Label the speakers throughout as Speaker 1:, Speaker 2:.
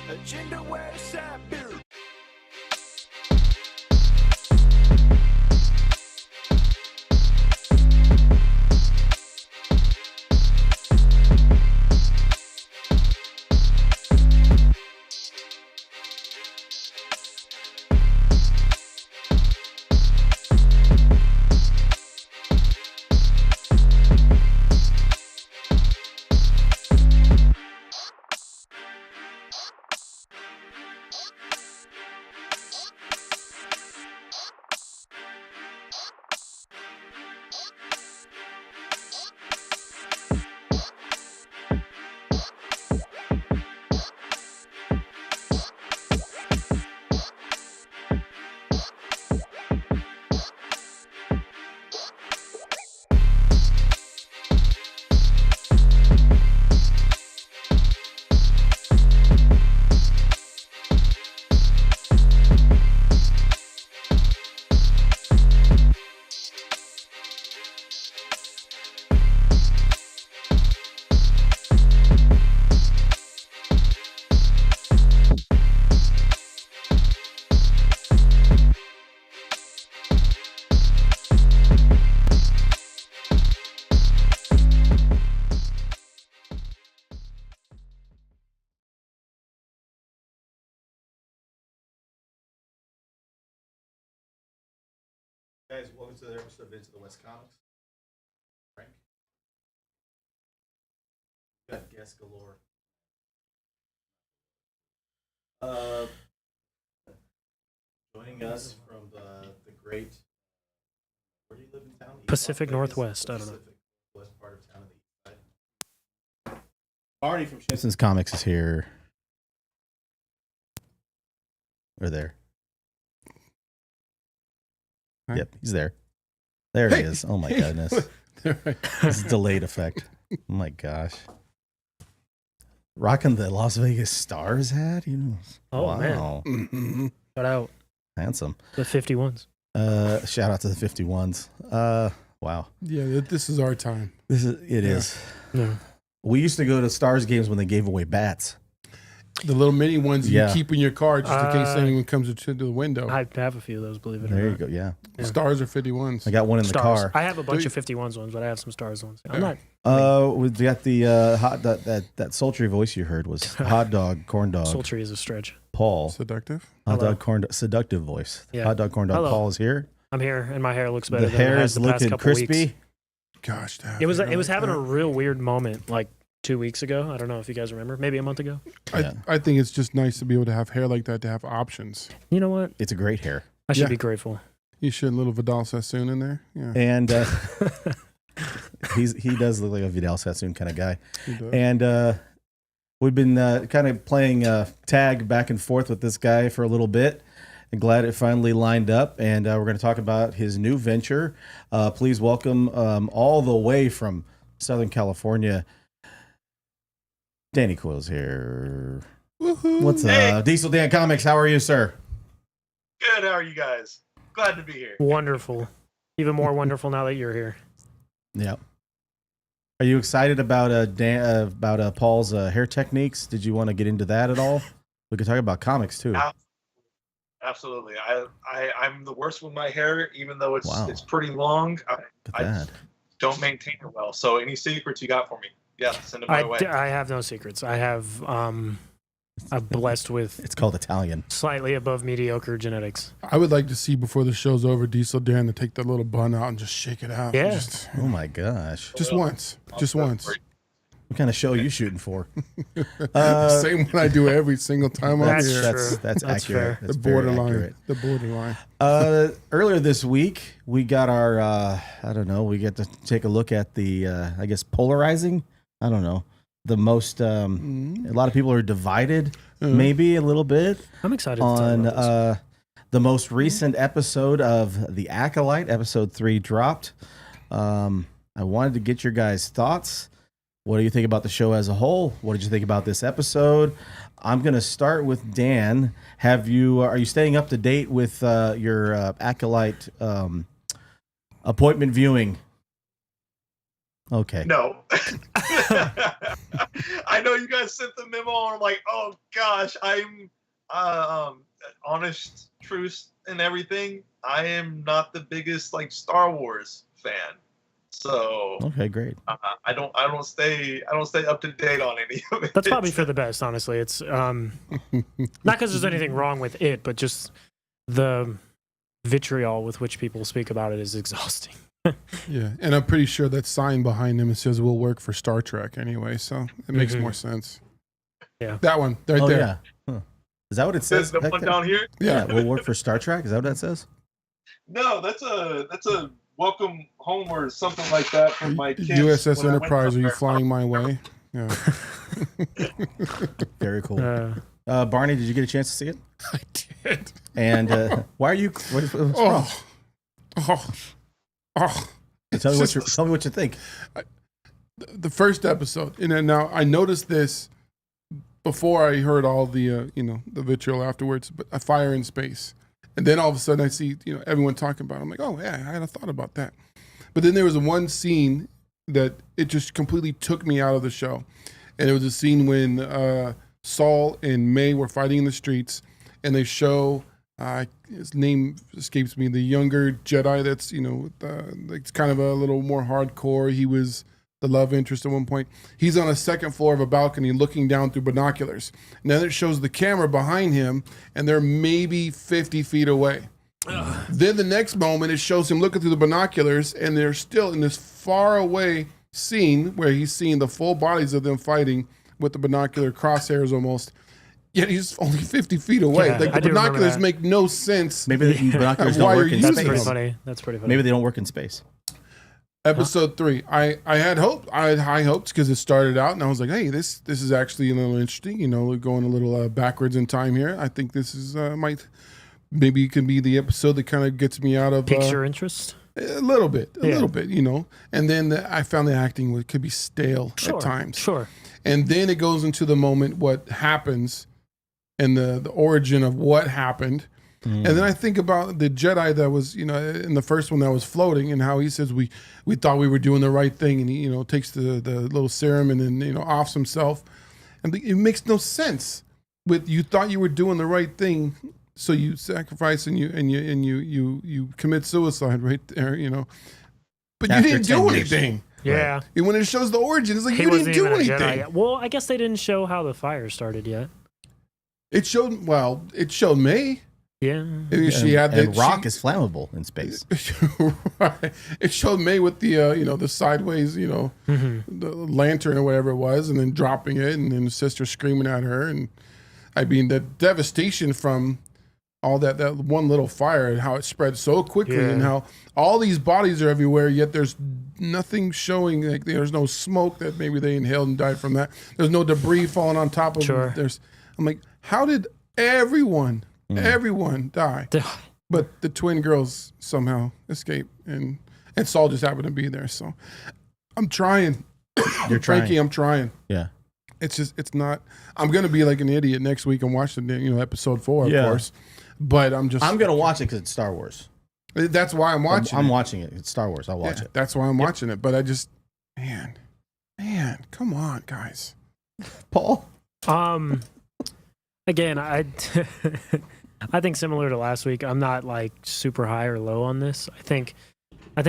Speaker 1: Agenda where the side beer.
Speaker 2: Guys, welcome to the episode of Into the West Comics. Frank. We got guests galore. Joining us from the great, where do you live in town?
Speaker 3: Pacific Northwest, I don't know.
Speaker 2: Pacific Northwest part of town on the east side. Barney from ShimpSons Comics is here. Or there.
Speaker 4: Right.
Speaker 2: Yep, he's there. There he is. Oh my goodness. This is a delayed effect. Oh my gosh. Rocking the Las Vegas Stars hat? You know.
Speaker 3: Oh,
Speaker 2: wow.
Speaker 3: man.
Speaker 4: Mm-hmm.
Speaker 3: Shout out
Speaker 2: Handsome.
Speaker 3: the 51s.
Speaker 2: Shout out to the 51s. Wow.
Speaker 4: Yeah, this is our time.
Speaker 2: It is.
Speaker 3: Yeah.
Speaker 2: We used to go to Stars games when they gave away bats.
Speaker 4: The little mini ones
Speaker 2: Yeah.
Speaker 4: you keep in your car just in case anyone comes to the window.
Speaker 3: I have a few of those, believe it or
Speaker 2: There you
Speaker 3: not.
Speaker 2: go. Yeah.
Speaker 3: Yeah.
Speaker 4: Stars are 51s.
Speaker 2: I got one in the
Speaker 3: Stars.
Speaker 2: car.
Speaker 3: I have a bunch of 51s ones, but I have some stars ones. I'm not.
Speaker 2: We got the that sultry voice you heard was hot dog, corn dog.
Speaker 3: Sultry is a stretch.
Speaker 2: Paul.
Speaker 4: Seductive.
Speaker 2: Hot
Speaker 3: Hello.
Speaker 2: dog, corn dog, seductive voice.
Speaker 3: Yeah.
Speaker 2: Hot dog, corn dog.
Speaker 3: Hello.
Speaker 2: Paul is here.
Speaker 3: I'm here, and my hair looks better
Speaker 2: The
Speaker 3: than it
Speaker 2: hair
Speaker 3: has
Speaker 2: is
Speaker 3: the past
Speaker 2: looking
Speaker 3: couple
Speaker 2: crispy.
Speaker 3: weeks.
Speaker 4: Gosh, Dad.
Speaker 3: It was having a real weird moment like 2 weeks ago. I don't know if you guys remember. Maybe a month ago.
Speaker 2: Yeah.
Speaker 4: I think it's just nice to be able to have hair like that, to have options.
Speaker 3: You know what?
Speaker 2: It's a great hair.
Speaker 3: I should
Speaker 4: Yeah.
Speaker 3: be grateful.
Speaker 4: You should. Little Vidal Sassoon in there. Yeah.
Speaker 2: And he does look like a Vidal Sassoon kind of guy.
Speaker 4: He does.
Speaker 2: And we've been kind of playing tag back and forth with this guy for a little bit. I'm glad it finally lined up. And we're going to talk about his new venture. Please welcome all the way from Southern California, Danny Coyle's here.
Speaker 4: Woohoo.
Speaker 2: What's up? Deisel Dan Comics, how are you, sir?
Speaker 5: Good. How are you guys? Glad to be here.
Speaker 3: Wonderful. Even more wonderful now that you're here.
Speaker 2: Yep. Are you excited about Paul's hair techniques? Did you want to get into that at all? We could talk about comics too.
Speaker 5: Absolutely. I'm the worst with my hair, even though it's
Speaker 2: Wow.
Speaker 5: it's pretty long.
Speaker 2: Look at
Speaker 5: I
Speaker 2: that.
Speaker 5: don't maintain it well. So any secrets you got for me? Yeah, send them my way.
Speaker 3: I have no secrets. I have I'm blessed with
Speaker 2: It's called Italian.
Speaker 3: slightly above mediocre genetics.
Speaker 4: I would like to see before the show's over, Deisel Dan to take that little bun out and just shake it out.
Speaker 3: Yeah.
Speaker 4: Just
Speaker 2: Oh my gosh.
Speaker 4: once. Just
Speaker 5: I'll
Speaker 4: once.
Speaker 5: for you.
Speaker 2: What kind of show are you shooting for?
Speaker 4: Same one I do every single time I'm
Speaker 3: That's
Speaker 4: here.
Speaker 3: true.
Speaker 2: That's
Speaker 3: That's
Speaker 2: accurate.
Speaker 3: fair.
Speaker 2: That's
Speaker 4: The
Speaker 2: very
Speaker 4: borderline.
Speaker 2: accurate.
Speaker 4: The borderline.
Speaker 2: Earlier this week, we got our, I don't know, we get to take a look at the, I guess, polarizing. I don't know. The most, a lot of people are divided, maybe a little bit,
Speaker 3: I'm excited to talk
Speaker 2: on
Speaker 3: about this.
Speaker 2: the most recent episode of The Acolyte. Episode 3 dropped. I wanted to get your guys' thoughts. What do you think about the show as a whole? What did you think about this episode? I'm going to start with Dan. Are you staying up to date with your Acolyte appointment viewing? Okay.
Speaker 5: No. I I know you guys sent the memo, and I'm like, oh gosh, I'm honest truth and everything. I am not the biggest like Star Wars fan, so
Speaker 2: Okay, great.
Speaker 5: I don't stay up to date on any of it.
Speaker 3: That's probably for the best, honestly. It's not because there's anything wrong with it, but just the vitriol with which people speak about it is exhausting.
Speaker 4: Yeah, and I'm pretty sure that sign behind him, it says "We'll work for Star Trek" anyway, so it makes more sense.
Speaker 3: Yeah,
Speaker 4: that one right there.
Speaker 2: Yeah. Huh. Is that what it says?
Speaker 5: The one down here.
Speaker 2: Yeah, we'll work for Star Trek. Is that what that says?
Speaker 5: No, that's a welcome home or something like that from my kids.
Speaker 4: USS
Speaker 5: when I went
Speaker 4: Enterprise, are you
Speaker 5: somewhere.
Speaker 4: flying my way? Yeah.
Speaker 2: Very cool. Barney, did you get a chance to see it?
Speaker 4: I did.
Speaker 2: And why are you? What's wrong? Tell me what you think.
Speaker 4: The first episode, and then now I noticed this before I heard all the the vitriol afterwards. But a fire in space, and then all of a sudden I see everyone talking about it. I'm like, oh yeah, I hadn't thought about that. But then there was one scene that it just completely took me out of the show, and it was a scene when Saul and May were fighting in the streets, and they show. His name escapes me. The younger Jedi that's, it's kind of a little more hardcore. He was the love interest at one point. He's on a second floor of a balcony looking down through binoculars. And then it shows the camera behind him, and they're maybe 50 feet away. Then the next moment, it shows him looking through the binoculars, and they're still in this far away scene where he's seeing the full bodies of them fighting with the binocular crosshairs almost. Yet he's only 50 feet away.
Speaker 3: Yeah,
Speaker 4: like the binoculars make no sense.
Speaker 2: Maybe the binoculars don't work in
Speaker 3: That's
Speaker 2: space.
Speaker 3: pretty funny. That's pretty funny.
Speaker 2: Maybe they don't work in space.
Speaker 4: Episode 3. I had hope. I had high hopes because it started out, and I was like, "Hey, this is actually a little interesting. We're going a little backwards in time here. I think this is maybe it can be the episode that kind of gets me out of
Speaker 3: piques your interest
Speaker 4: a little bit. And then I found the acting could be stale at times.
Speaker 3: Sure.
Speaker 4: And then it goes into the moment what happens. And the origin of what happened. And then I think about the Jedi that was, in the first one that was floating, and how he says we thought we were doing the right thing, and he, takes the little serum and then, offs himself. And it makes no sense. You thought you were doing the right thing, so you sacrifice and you commit suicide right there, But
Speaker 2: After
Speaker 4: you didn't
Speaker 2: 10
Speaker 4: do
Speaker 2: years.
Speaker 4: anything.
Speaker 3: Yeah.
Speaker 4: Right. And when it shows the origin, it's like
Speaker 3: He
Speaker 4: you didn't
Speaker 3: wasn't
Speaker 4: do
Speaker 3: even a
Speaker 4: anything.
Speaker 3: Jedi yet. Well, I guess they didn't show how the fire started yet.
Speaker 4: It showed May.
Speaker 3: Yeah.
Speaker 4: She had
Speaker 2: and rock is flammable in space.
Speaker 4: Right. It showed May with the the sideways, the lantern or whatever it was, and then dropping it, and then the sister screaming at her, and I mean the devastation from all that one little fire and how it spread so quickly, and how all these bodies are everywhere, yet there's nothing showing. Like there's no smoke that maybe they inhaled and died from that. There's no debris falling on top of them. I'm like, how did everyone die? But the twin girls somehow escape, and Saul just happened to be there. So I'm trying.
Speaker 2: You're trying.
Speaker 4: Frankie, I'm trying.
Speaker 2: Yeah.
Speaker 4: It's not. I'm gonna be like an idiot next week and watch the episode 4, of course. But I'm gonna
Speaker 2: watch it because it's Star Wars.
Speaker 4: That's why I'm watching.
Speaker 2: I'm watching it. It's Star Wars. I'll watch it.
Speaker 4: That's why I'm watching it. But I just, man, come on, guys.
Speaker 2: Paul.
Speaker 3: Again, I think similar to last week, I'm not like super high or low on this. I think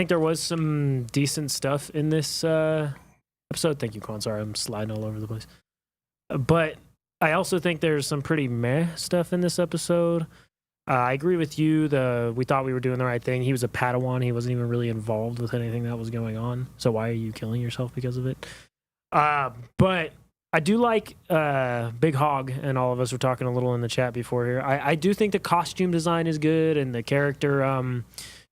Speaker 3: there was some decent stuff in this episode. Thank you, Quan. Sorry, I'm sliding all over the place. But I also think there's some pretty meh stuff in this episode. I agree with you. We thought we were doing the right thing. He was a Padawan. He wasn't even really involved with anything that was going on. So why are you killing yourself because of it? But I do like Big Hog, and all of us were talking a little in the chat before here. I do think the costume design is good, and the character,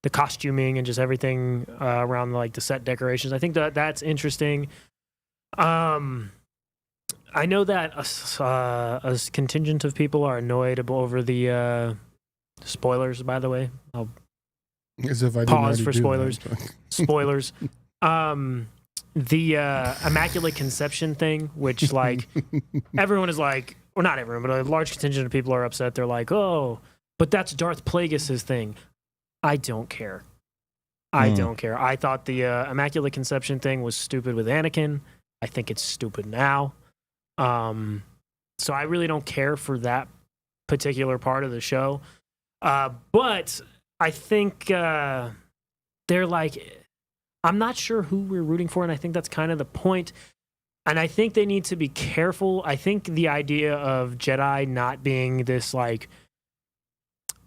Speaker 3: the costuming, and just everything around like the set decorations. I think that's interesting. I know that a contingent of people are annoyed over the spoilers. By the way, I'll
Speaker 4: as if I
Speaker 3: pause
Speaker 4: didn't
Speaker 3: for spoilers.
Speaker 4: That,
Speaker 3: Spoilers. The Immaculate Conception thing, which like everyone is like, or not everyone, but a large contingent of people are upset. They're like, oh, but that's Darth Plagueis' thing. I don't care. I don't care. I thought the Immaculate Conception thing was stupid with Anakin. I think it's stupid now. So I really don't care for that particular part of the show. But I think they're like, I'm not sure who we're rooting for, and I think that's kind of the point. And I think they need to be careful. I think the idea of Jedi not being this like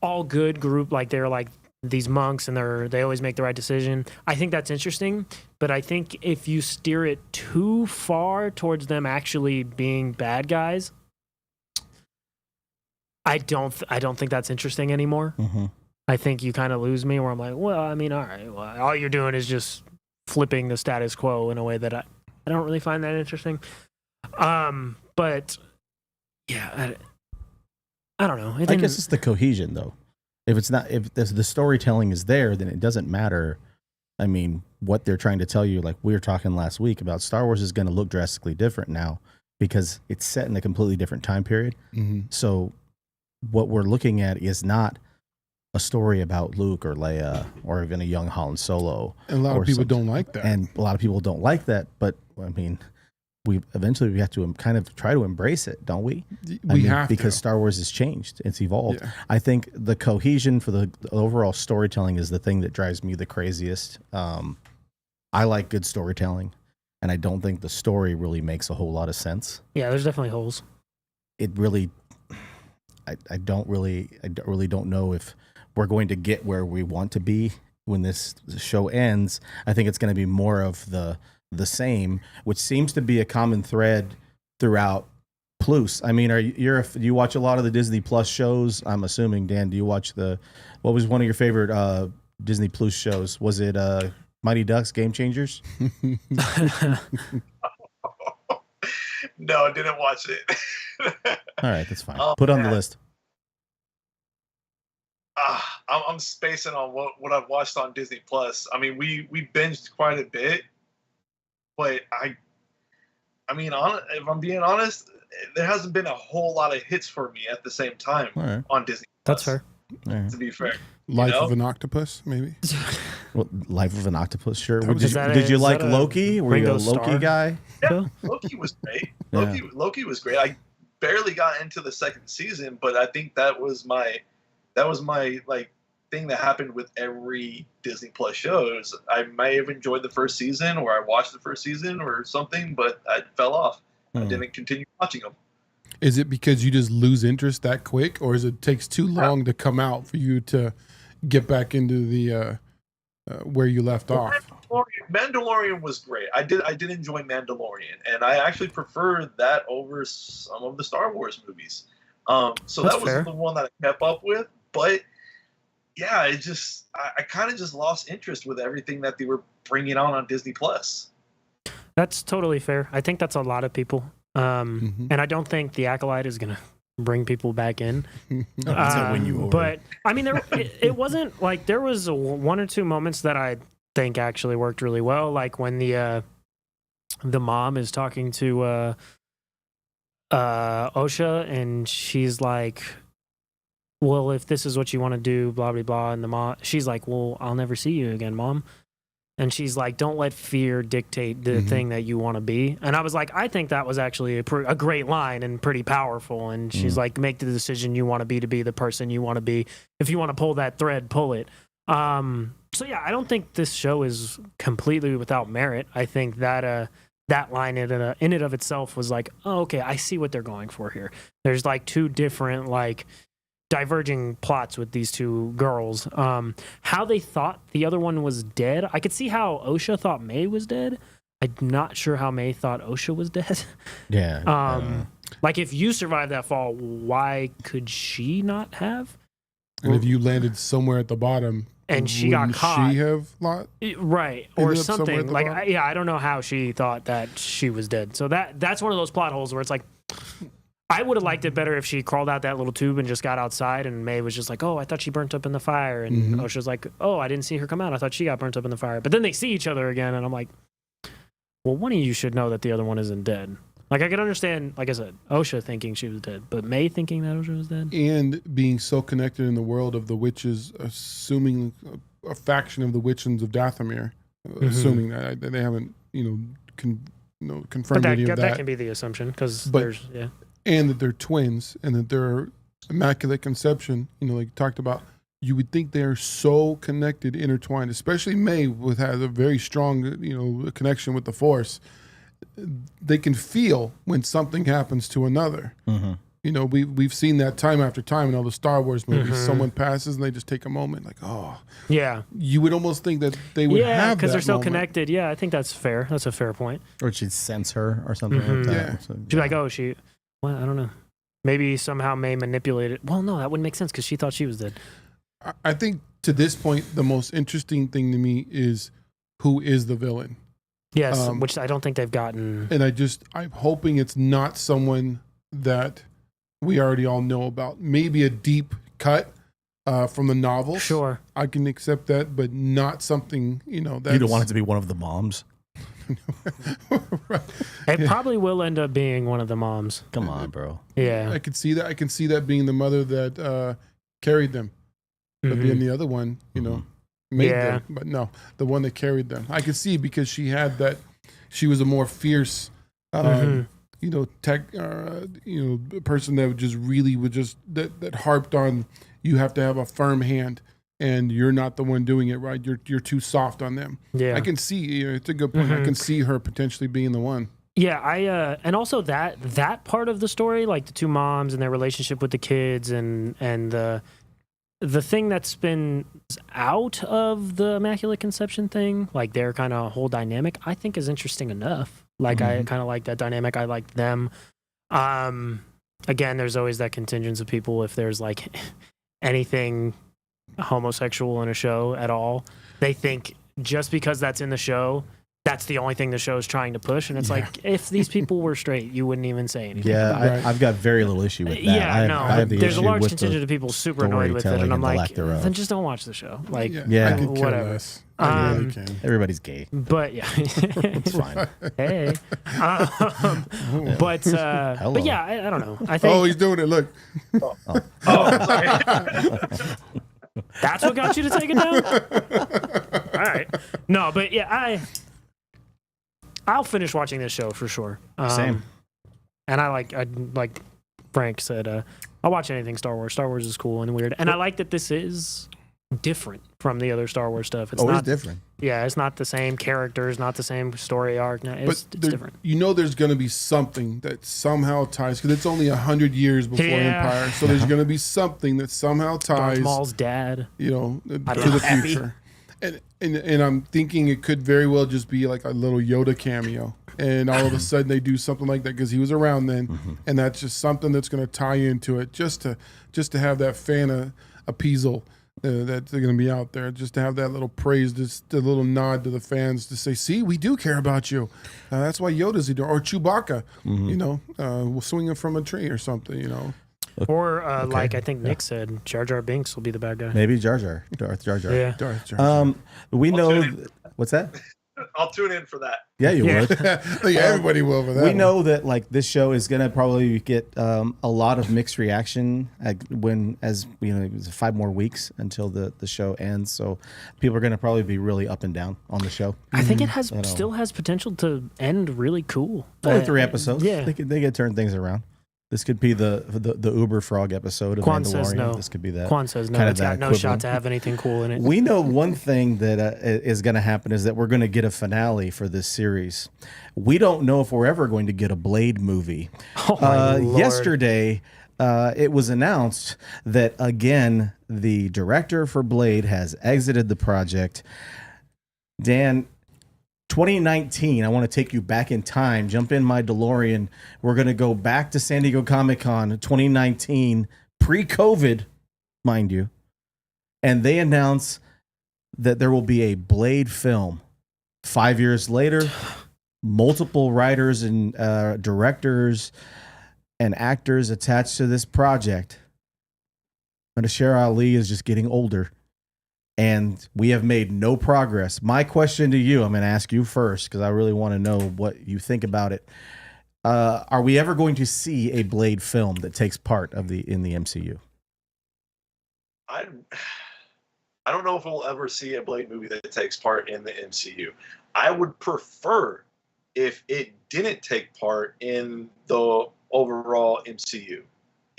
Speaker 3: all good group, like they're like these monks and they always make the right decision. I think that's interesting, but I think if you steer it too far towards them actually being bad guys, I don't think that's interesting anymore.
Speaker 2: Mm-hmm.
Speaker 3: I think you kind of lose me where I'm like, well, I mean, all right, well, all you're doing is just flipping the status quo in a way that I don't really find that interesting. But yeah, I don't know.
Speaker 2: I guess it's the cohesion, though. If the storytelling is there, then it doesn't matter. I mean, what they're trying to tell you, like we were talking last week about, Star Wars is going to look drastically different now because it's set in a completely different time period.
Speaker 4: Mm-hmm.
Speaker 2: So what we're looking at is not a story about Luke or Leia or even a young Han Solo.
Speaker 4: And a lot of people don't like that.
Speaker 2: And a lot of people don't like that. But I mean, we have to kind of try to embrace it, don't we?
Speaker 4: We have to.
Speaker 2: Because Star Wars has changed. It's evolved.
Speaker 4: Yeah.
Speaker 2: I think the cohesion for the overall storytelling is the thing that drives me the craziest. I like good storytelling, and I don't think the story really makes a whole lot of sense.
Speaker 3: Yeah, there's definitely holes.
Speaker 2: It really, I really don't know if we're going to get where we want to be when this show ends. I think it's going to be more of the same, which seems to be a common thread throughout Plus. I mean, do you watch a lot of the Disney Plus shows? I'm assuming, Dan, do you watch what was one of your favorite Disney Plus shows? Was it Mighty Ducks Game Changers?
Speaker 5: No, I didn't watch it.
Speaker 2: All right, that's fine. Put it on the list.
Speaker 5: I'm spacing on what I've watched on Disney Plus. I mean, we binged quite a bit, but I mean, if I'm being honest, there hasn't been a whole lot of hits for me at the same time on Disney Plus.
Speaker 3: That's fair.
Speaker 2: Right.
Speaker 5: To be fair,
Speaker 4: Life of an Octopus, maybe.
Speaker 2: Well, Life of an Octopus, sure.
Speaker 4: Was-
Speaker 2: Did you like Loki? Were you a
Speaker 3: Ringo
Speaker 2: Loki
Speaker 3: Starr?
Speaker 2: guy?
Speaker 5: yeah, Loki was great. Loki was great. I barely got into the second season, but I think that was my like thing that happened with every Disney Plus shows. I may have enjoyed the first season, or I watched the first season or something, but I fell off. I didn't continue watching them.
Speaker 4: Is it because you just lose interest that quick, or is it takes too long to come out for you to get back into the where you left off?
Speaker 5: Mandalorian was great. I did enjoy Mandalorian, and I actually prefer that over some of the Star Wars movies. So
Speaker 3: That's
Speaker 5: that was
Speaker 3: fair.
Speaker 5: the one that I kept up with. But yeah, I kind of just lost interest with everything that they were bringing on Disney Plus.
Speaker 3: That's totally fair. I think that's a lot of people. And I don't think The Acolyte is going to bring people back in.
Speaker 2: When you over.
Speaker 3: But I mean, it wasn't like there was one or two moments that I think actually worked really well. Like when the mom is talking to Osha, and she's like, well, if this is what you want to do, blah, blah, blah. And the mom, she's like, well, I'll never see you again, Mom. And she's like, don't let fear dictate the thing that you want to be. And I was like, I think that was actually a great line and pretty powerful. And she's like, make the decision you want to be the person you want to be. If you want to pull that thread, pull it. So yeah, I don't think this show is completely without merit. I think that that line in and of itself was like, oh, okay, I see what they're going for here. There's like two different like diverging plots with these two girls. How they thought the other one was dead. I could see how Osha thought May was dead. I'm not sure how May thought Osha was dead.
Speaker 2: Yeah.
Speaker 3: Like if you survived that fall, why could she not have?
Speaker 4: And if you landed somewhere at the bottom,
Speaker 3: And she got
Speaker 4: wouldn't
Speaker 3: caught.
Speaker 4: she have lot?
Speaker 3: Right, or
Speaker 4: Ended up somewhere at
Speaker 3: something
Speaker 4: the
Speaker 3: like
Speaker 4: bottom?
Speaker 3: I don't know how she thought that she was dead. So that's one of those plot holes where it's like, I would have liked it better if she crawled out that little tube and just got outside, and May was just like, oh, I thought she burnt up in the fire, and Osha's like, oh, I didn't see her come out. I thought she got burnt up in the fire. But then they see each other again, and I'm like, well, one of you should know that the other one isn't dead. Like I could understand, like I said, Osha thinking she was dead, but May thinking that Osha was dead.
Speaker 4: And being so connected in the world of the witches, assuming a faction of the witches of Dathomir, assuming that they haven't, confirmed
Speaker 3: But
Speaker 4: any of
Speaker 3: that can be the assumption because
Speaker 4: But-
Speaker 3: there's
Speaker 4: and that they're twins and that they're immaculate conception. Like you talked about, you would think they're so connected, intertwined. Especially May has a very strong connection with the Force. They can feel when something happens to another. We've seen that time after time in all the Star Wars movies. Someone passes and they just take a moment, like, oh,
Speaker 3: yeah.
Speaker 4: You would almost think that they would have
Speaker 3: because
Speaker 4: that
Speaker 3: they're so
Speaker 4: moment.
Speaker 3: connected. Yeah, I think that's fair. That's a fair point.
Speaker 2: Or she'd sense her or something like that.
Speaker 4: Yeah.
Speaker 2: So,
Speaker 3: She'd be like, oh, well, I don't know. Maybe somehow May manipulate it. Well, no, that wouldn't make sense because she thought she was dead.
Speaker 4: I think to this point, the most interesting thing to me is who is the villain.
Speaker 3: Yes, which I don't think they've gotten.
Speaker 4: And I'm hoping it's not someone that we already all know about. Maybe a deep cut from the novels.
Speaker 3: Sure.
Speaker 4: I can accept that, but not something, that's...
Speaker 2: You don't want it to be one of the moms.
Speaker 4: Right.
Speaker 3: It probably will end up being one of the moms.
Speaker 2: Come on, bro.
Speaker 3: Yeah.
Speaker 4: I could see that. I can see that being the mother that carried them. But
Speaker 3: Mhm.
Speaker 4: being the other one, made
Speaker 3: Yeah.
Speaker 4: them. But no, the one that carried them. I could see because she had that. She was a more fierce, person that that harped on. You have to have a firm hand, and you're not the one doing it, right? You're too soft on them.
Speaker 3: Yeah.
Speaker 4: I can see. It's a good point. I can see her potentially being the one.
Speaker 3: Yeah, and also that part of the story, like the two moms and their relationship with the kids, and the thing that's been out of the Immaculate Conception thing, like their kind of whole dynamic, I think is interesting enough. Like I kind of like that dynamic. I like them. Again, there's always that contingent of people if there's like anything homosexual in a show at all, they think just because that's in the show, that's the only thing the show is trying to push. And it's like, if these people were straight, you wouldn't even say anything.
Speaker 2: Yeah,
Speaker 3: about it.
Speaker 2: I've got very little issue with that. I have the
Speaker 3: there's a
Speaker 2: issue
Speaker 3: large
Speaker 2: with
Speaker 3: contingent of people super annoyed with it,
Speaker 2: storytelling
Speaker 3: and I'm
Speaker 2: and the
Speaker 3: like,
Speaker 2: lack thereof.
Speaker 3: then just don't watch the show. Like,
Speaker 2: Yeah.
Speaker 4: I could care
Speaker 3: whatever.
Speaker 4: less. I really can.
Speaker 2: Everybody's gay.
Speaker 3: But yeah,
Speaker 2: It's fine.
Speaker 3: hey, but yeah, I don't know. I think
Speaker 4: Oh, he's doing it. Look.
Speaker 5: Oh, sorry.
Speaker 3: that's what got you to take it down. All right, no, but yeah, I'll finish watching this show for sure.
Speaker 2: Same.
Speaker 3: And I like Frank said, I'll watch anything Star Wars. Star Wars is cool and weird, and I like that this is different from the other Star Wars stuff. It's
Speaker 2: Always
Speaker 3: not
Speaker 2: different.
Speaker 3: Yeah, it's not the same characters, not the same story arc. No, it's different.
Speaker 4: There's going to be something that somehow ties, because it's only 100 years before
Speaker 3: Yeah.
Speaker 4: Empire, so there's going to be something that somehow ties,
Speaker 3: Darth Maul's dad.
Speaker 4: to
Speaker 3: know.
Speaker 4: the
Speaker 3: Happy.
Speaker 4: future. And I'm thinking it could very well just be like a little Yoda cameo, and all of a sudden they do something like that because he was around then, and that's just something that's going to tie into it, just to have that fan appeasal. That they're going to be out there, just to have that little praise, just a little nod to the fans to say, see, we do care about you. That's why Yoda's here, or Chewbacca, swinging from a tree or something,
Speaker 3: Or like I think Nick said, Jar Jar Binks will be the bad guy.
Speaker 2: Maybe Darth Jar Jar.
Speaker 3: Yeah.
Speaker 4: Darth Jar.
Speaker 2: We know.
Speaker 5: tune in.
Speaker 2: What's that?
Speaker 5: I'll tune in for that.
Speaker 2: Yeah, you
Speaker 3: Yeah.
Speaker 2: would.
Speaker 4: Like, everybody will for that.
Speaker 2: We
Speaker 4: one.
Speaker 2: know that like this show is gonna probably get a lot of mixed reaction as it's 5 more weeks until the show ends. So people are gonna probably be really up and down on the show.
Speaker 3: I think it still has potential to end really cool.
Speaker 2: Only 3 episodes.
Speaker 3: Yeah.
Speaker 2: they could turn things around. This could be the Uber Frog episode of
Speaker 3: Quan
Speaker 2: Mandalorian.
Speaker 3: says no.
Speaker 2: This could be that.
Speaker 3: Quan says no.
Speaker 2: kind of
Speaker 3: It's
Speaker 2: that
Speaker 3: got no
Speaker 2: equivalent.
Speaker 3: shot to have anything cool in it.
Speaker 2: We know one thing that is going to happen is that we're going to get a finale for this series. We don't know if we're ever going to get a Blade movie.
Speaker 3: Oh my Lord.
Speaker 2: Yesterday, it was announced that, again, the director for Blade has exited the project. Dan, 2019, I want to take you back in time. Jump in my DeLorean. We're going to go back to San Diego Comic-Con 2019, pre-COVID, mind you. And they announce that there will be a Blade film. 5 years later, multiple writers and directors and actors attached to this project. Mahershala Ali is just getting older. And we have made no progress. My question to you, I'm going to ask you first because I really want to know what you think about it. Are we ever going to see a Blade film that takes part in the MCU?
Speaker 5: I don't know if we'll ever see a Blade movie that takes part in the MCU. I would prefer if it didn't take part in the overall MCU.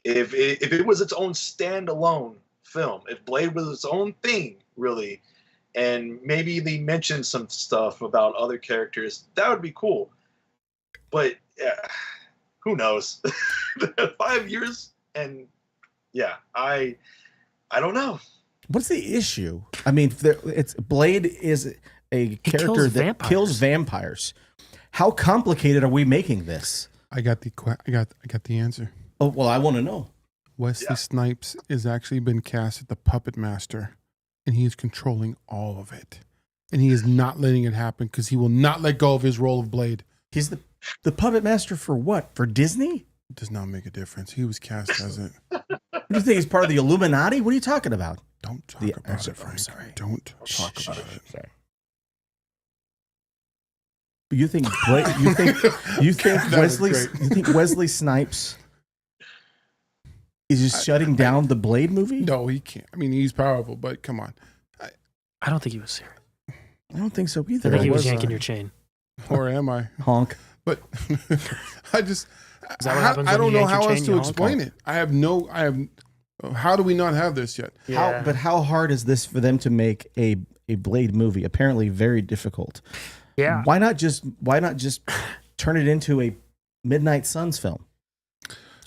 Speaker 5: If it was its own standalone film, if Blade was its own thing, really, and maybe they mentioned some stuff about other characters, that would be cool. But yeah, who knows? 5 years, and yeah, I don't know.
Speaker 2: What's the issue? I mean, it's Blade is a character that kills vampires. How complicated are we making this?
Speaker 4: I got the answer.
Speaker 2: Oh, well, I want to know.
Speaker 4: Wesley Snipes has actually been cast as the puppet master, and he is controlling all of it. And he is not letting it happen because he will not let go of his role of Blade.
Speaker 2: He's the puppet master for what? For Disney?
Speaker 4: It does not make a difference. He was cast as it.
Speaker 2: What do you think? He's part of the Illuminati? What are you talking about?
Speaker 4: Don't talk about it, Frank.
Speaker 2: Sorry.
Speaker 4: Don't talk about it.
Speaker 2: Sorry. You think Wesley Snipes is just shutting down the Blade movie?
Speaker 4: No, he can't. I mean, he's powerful, but come on.
Speaker 3: I don't think he was serious.
Speaker 2: I don't think so either.
Speaker 3: I think he was yanking your chain.
Speaker 4: Or am I?
Speaker 2: Honk.
Speaker 4: But I just,
Speaker 3: I
Speaker 4: don't know how else to explain it. How do we not have this yet?
Speaker 3: Yeah.
Speaker 2: How hard is this for them to make a Blade movie? Apparently very difficult.
Speaker 3: Yeah.
Speaker 2: Why not just turn it into a Midnight Suns film?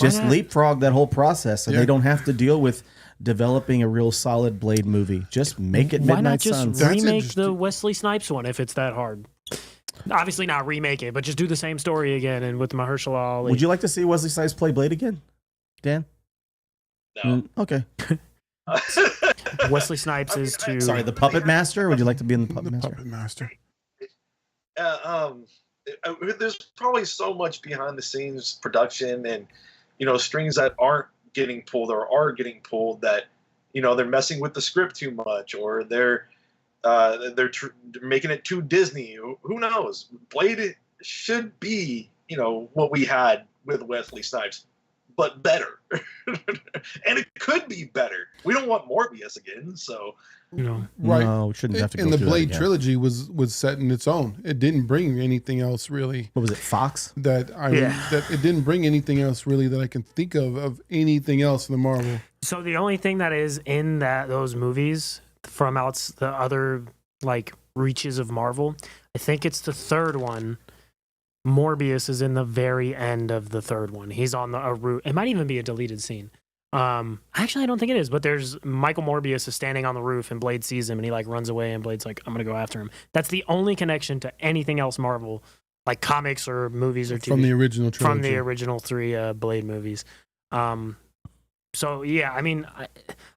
Speaker 2: Just leapfrog that whole process, and they don't have to deal with developing a real solid Blade movie. Just make it Midnight Suns.
Speaker 3: Why not just remake the Wesley Snipes one if it's that hard? Obviously not remake it, but just do the same story again and with Mahershala Ali.
Speaker 2: Would you like to see Wesley Snipes play Blade again, Dan?
Speaker 5: No.
Speaker 2: Okay.
Speaker 3: Wesley Snipes is to...
Speaker 2: Sorry, the Puppet Master? Would you like to be in the Puppet
Speaker 4: Master?
Speaker 5: There's probably so much behind the scenes production and, strings that aren't getting pulled or are getting pulled that, they're messing with the script too much, or they're making it too Disney. Who knows? Blade should be, what we had with Wesley Snipes, but better. And it could be better. We don't want Morbius again, so.
Speaker 4: Right.
Speaker 2: No, it shouldn't have to go
Speaker 4: and the
Speaker 2: through
Speaker 4: Blade
Speaker 2: that
Speaker 4: trilogy was set in its own. It didn't bring anything else really.
Speaker 2: What was it, Fox?
Speaker 4: That it didn't bring anything else really that I can think of anything else in the Marvel.
Speaker 3: So the only thing that is in those movies from the other reaches of Marvel, I think it's the third one. Morbius is in the very end of the third one. He's on a route. It might even be a deleted scene. Actually, I don't think it is, but there's Michael Morbius is standing on the roof and Blade sees him and he runs away and Blade's like, I'm going to go after him. That's the only connection to anything else Marvel, like comics or movies or TV.
Speaker 4: From the original trilogy.
Speaker 3: From the original 3 Blade movies. So yeah, I mean,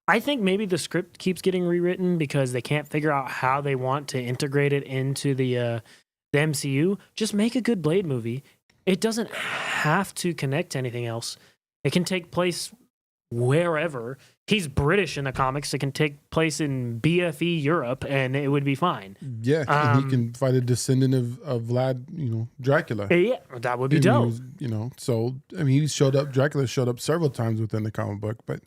Speaker 3: I think maybe the script keeps getting rewritten because they can't figure out how they want to integrate it into the MCU. Just make a good Blade movie. It doesn't have to connect to anything else. It can take place wherever. He's British in the comics. It can take place in BFE Europe, and it would be fine.
Speaker 4: Yeah, and he can fight a descendant of Vlad, Dracula.
Speaker 3: Yeah, that would be dope.
Speaker 4: So I mean, Dracula showed up several times within the comic book, but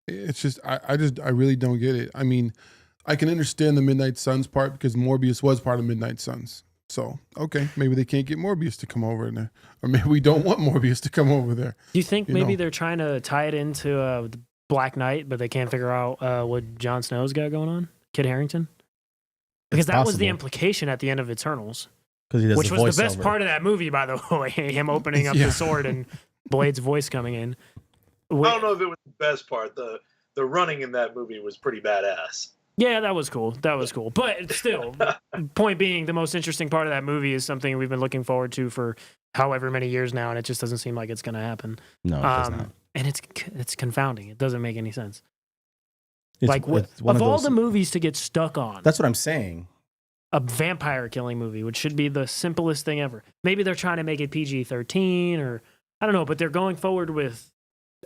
Speaker 4: it's just I really don't get it. I mean, I can understand the Midnight Suns part because Morbius was part of Midnight Suns. So, okay, maybe they can't get Morbius to come over there. Or maybe we don't want Morbius to come over there.
Speaker 3: Do you think maybe they're trying to tie it into the Black Knight, but they can't figure out what Jon Snow's got going on? Kit Harington? Because that was the implication at the end of Eternals. Which was the best part of that movie, by the way. Him opening up the sword and Blade's voice coming in.
Speaker 5: I don't know if it was the best part. The running in that movie was pretty badass.
Speaker 3: Yeah, that was cool. But still, point being, the most interesting part of that movie is something we've been looking forward to for however many years now, and it just doesn't seem like it's going to happen.
Speaker 2: No, it does not.
Speaker 3: And it's confounding. It doesn't make any sense.
Speaker 2: It's
Speaker 3: of all the movies to get stuck on.
Speaker 2: That's what I'm saying.
Speaker 3: A vampire killing movie, which should be the simplest thing ever. Maybe they're trying to make it PG-13 or I don't know, but they're going forward with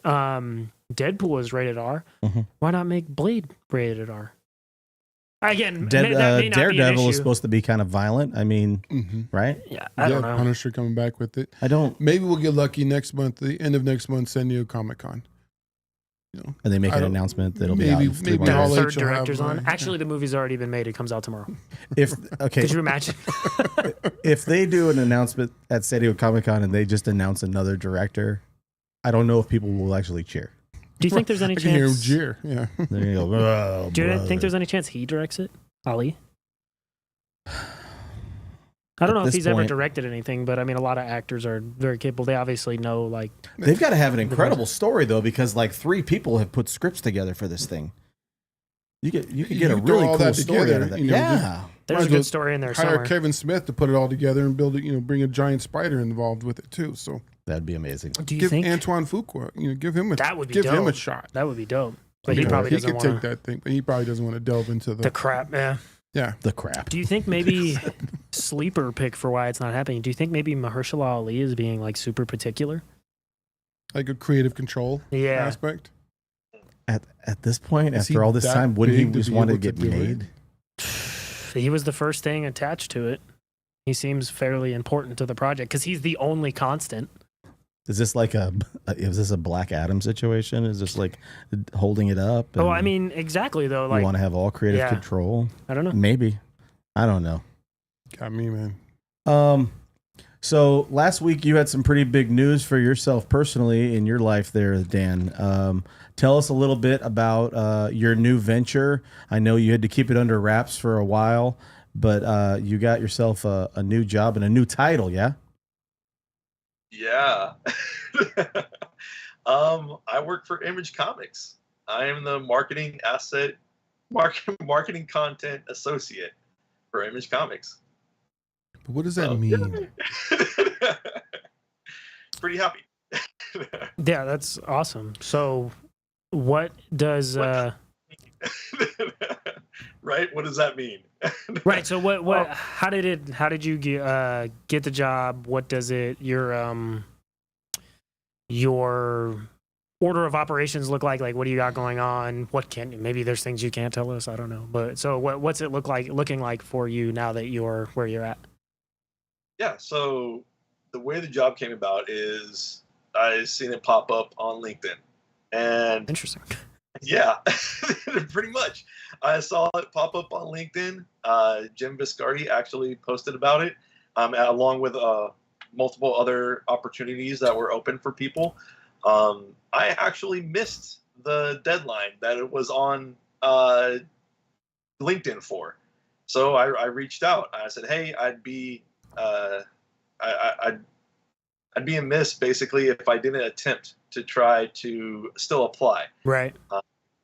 Speaker 3: Deadpool is rated R.
Speaker 2: Mm-hmm.
Speaker 3: Why not make Blade rated R? Again, that may not
Speaker 2: Daredevil
Speaker 3: be
Speaker 2: is supposed to be kind of violent. I mean, right?
Speaker 3: Yeah, I don't know.
Speaker 4: Punisher coming back with it.
Speaker 2: I don't.
Speaker 4: Maybe we'll get lucky next month, the end of next month, San Diego Comic-Con.
Speaker 2: And they make
Speaker 4: I
Speaker 2: an
Speaker 4: don't-
Speaker 2: announcement that'll be
Speaker 4: maybe-
Speaker 2: out in 3
Speaker 4: maybe
Speaker 2: months.
Speaker 4: Hall
Speaker 3: The
Speaker 4: H
Speaker 3: third
Speaker 4: will have,
Speaker 3: director's on.
Speaker 4: yeah.
Speaker 3: Actually, the movie's already been made. It comes out tomorrow.
Speaker 2: Okay,
Speaker 3: Could you imagine?
Speaker 2: if they do an announcement at San Diego Comic-Con and they just announce another director, I don't know if people will actually cheer.
Speaker 3: Do you think there's any
Speaker 4: I can hear him
Speaker 3: chance?
Speaker 4: jeer. Yeah.
Speaker 2: They're gonna go, oh,
Speaker 3: Do you
Speaker 2: brother."
Speaker 3: think there's any chance he directs it, Ali? I don't
Speaker 2: At
Speaker 3: know if
Speaker 2: this
Speaker 3: he's ever
Speaker 2: point-
Speaker 3: directed anything, but I mean, a lot of actors are very capable. They obviously know, like,
Speaker 2: They've got to have an incredible story though, because like 3 people have put scripts together for this thing. You could get
Speaker 4: You
Speaker 2: a
Speaker 4: could throw
Speaker 2: really
Speaker 4: all
Speaker 2: cool
Speaker 4: that
Speaker 2: story
Speaker 4: together,
Speaker 2: out of that.
Speaker 4: you know,
Speaker 2: Yeah,
Speaker 3: there's
Speaker 4: Might
Speaker 3: a
Speaker 4: as well
Speaker 3: good story in there
Speaker 4: Hire
Speaker 3: somewhere.
Speaker 4: Kevin Smith to put it all together and build it. Bring a giant spider involved with it too. So
Speaker 2: that'd be amazing.
Speaker 3: Do you
Speaker 4: give
Speaker 3: think
Speaker 4: Antoine Fuqua, give him
Speaker 3: That would be
Speaker 4: give him a
Speaker 3: dope.
Speaker 4: shot.
Speaker 3: that would be dope? But he
Speaker 2: Okay.
Speaker 3: probably
Speaker 4: He
Speaker 3: doesn't
Speaker 4: could take
Speaker 3: want
Speaker 4: that thing, but he probably doesn't want to delve into
Speaker 3: the crap. Yeah.
Speaker 4: yeah.
Speaker 2: The crap.
Speaker 3: Do you think maybe sleeper pick for why it's not happening? Do you think maybe Mahershala Ali is being like super particular?
Speaker 4: Like a creative control
Speaker 3: Yeah.
Speaker 4: aspect.
Speaker 2: At this point,
Speaker 4: Is he
Speaker 2: after all this
Speaker 4: that
Speaker 2: time, wouldn't he
Speaker 4: big to
Speaker 2: just
Speaker 4: be
Speaker 2: want to
Speaker 4: able to
Speaker 2: get
Speaker 4: do it?
Speaker 2: made?
Speaker 3: He was the first thing attached to it. He seems fairly important to the project because he's the only constant.
Speaker 2: Is this like is this a Black Adam situation? Is this like holding it up?
Speaker 3: Oh,
Speaker 2: and
Speaker 3: I mean, exactly though.
Speaker 2: you
Speaker 3: Like,
Speaker 2: want to have all creative
Speaker 3: yeah.
Speaker 2: control?
Speaker 3: I don't know.
Speaker 2: Maybe. I don't know.
Speaker 4: Got me, man.
Speaker 2: So last week you had some pretty big news for yourself personally in your life there, Dan. Tell us a little bit about your new venture. I know you had to keep it under wraps for a while, but you got yourself a new job and a new title, yeah?
Speaker 5: Yeah. I work for Image Comics. I am the marketing content associate for Image Comics.
Speaker 4: But what does that
Speaker 5: So,
Speaker 4: mean?
Speaker 5: Pretty happy.
Speaker 3: Yeah, that's awesome. So, what does
Speaker 5: Right? What does that mean?
Speaker 3: right? So, what? How did you get the job? What does it your order of operations look like? Like, what do you got going on? What can maybe there's things you can't tell us. I don't know. But so, what's it looking like for you now that you're where you're at?
Speaker 5: Yeah, so the way the job came about is I seen it pop up on LinkedIn. And
Speaker 3: Interesting.
Speaker 5: yeah, pretty much. I saw it pop up on LinkedIn. Jim Viscardi actually posted about it, along with multiple other opportunities that were open for people. I actually missed the deadline that it was on LinkedIn for. So I reached out. I said, hey, I'd be amiss basically if I didn't attempt to try to still apply.
Speaker 3: Right.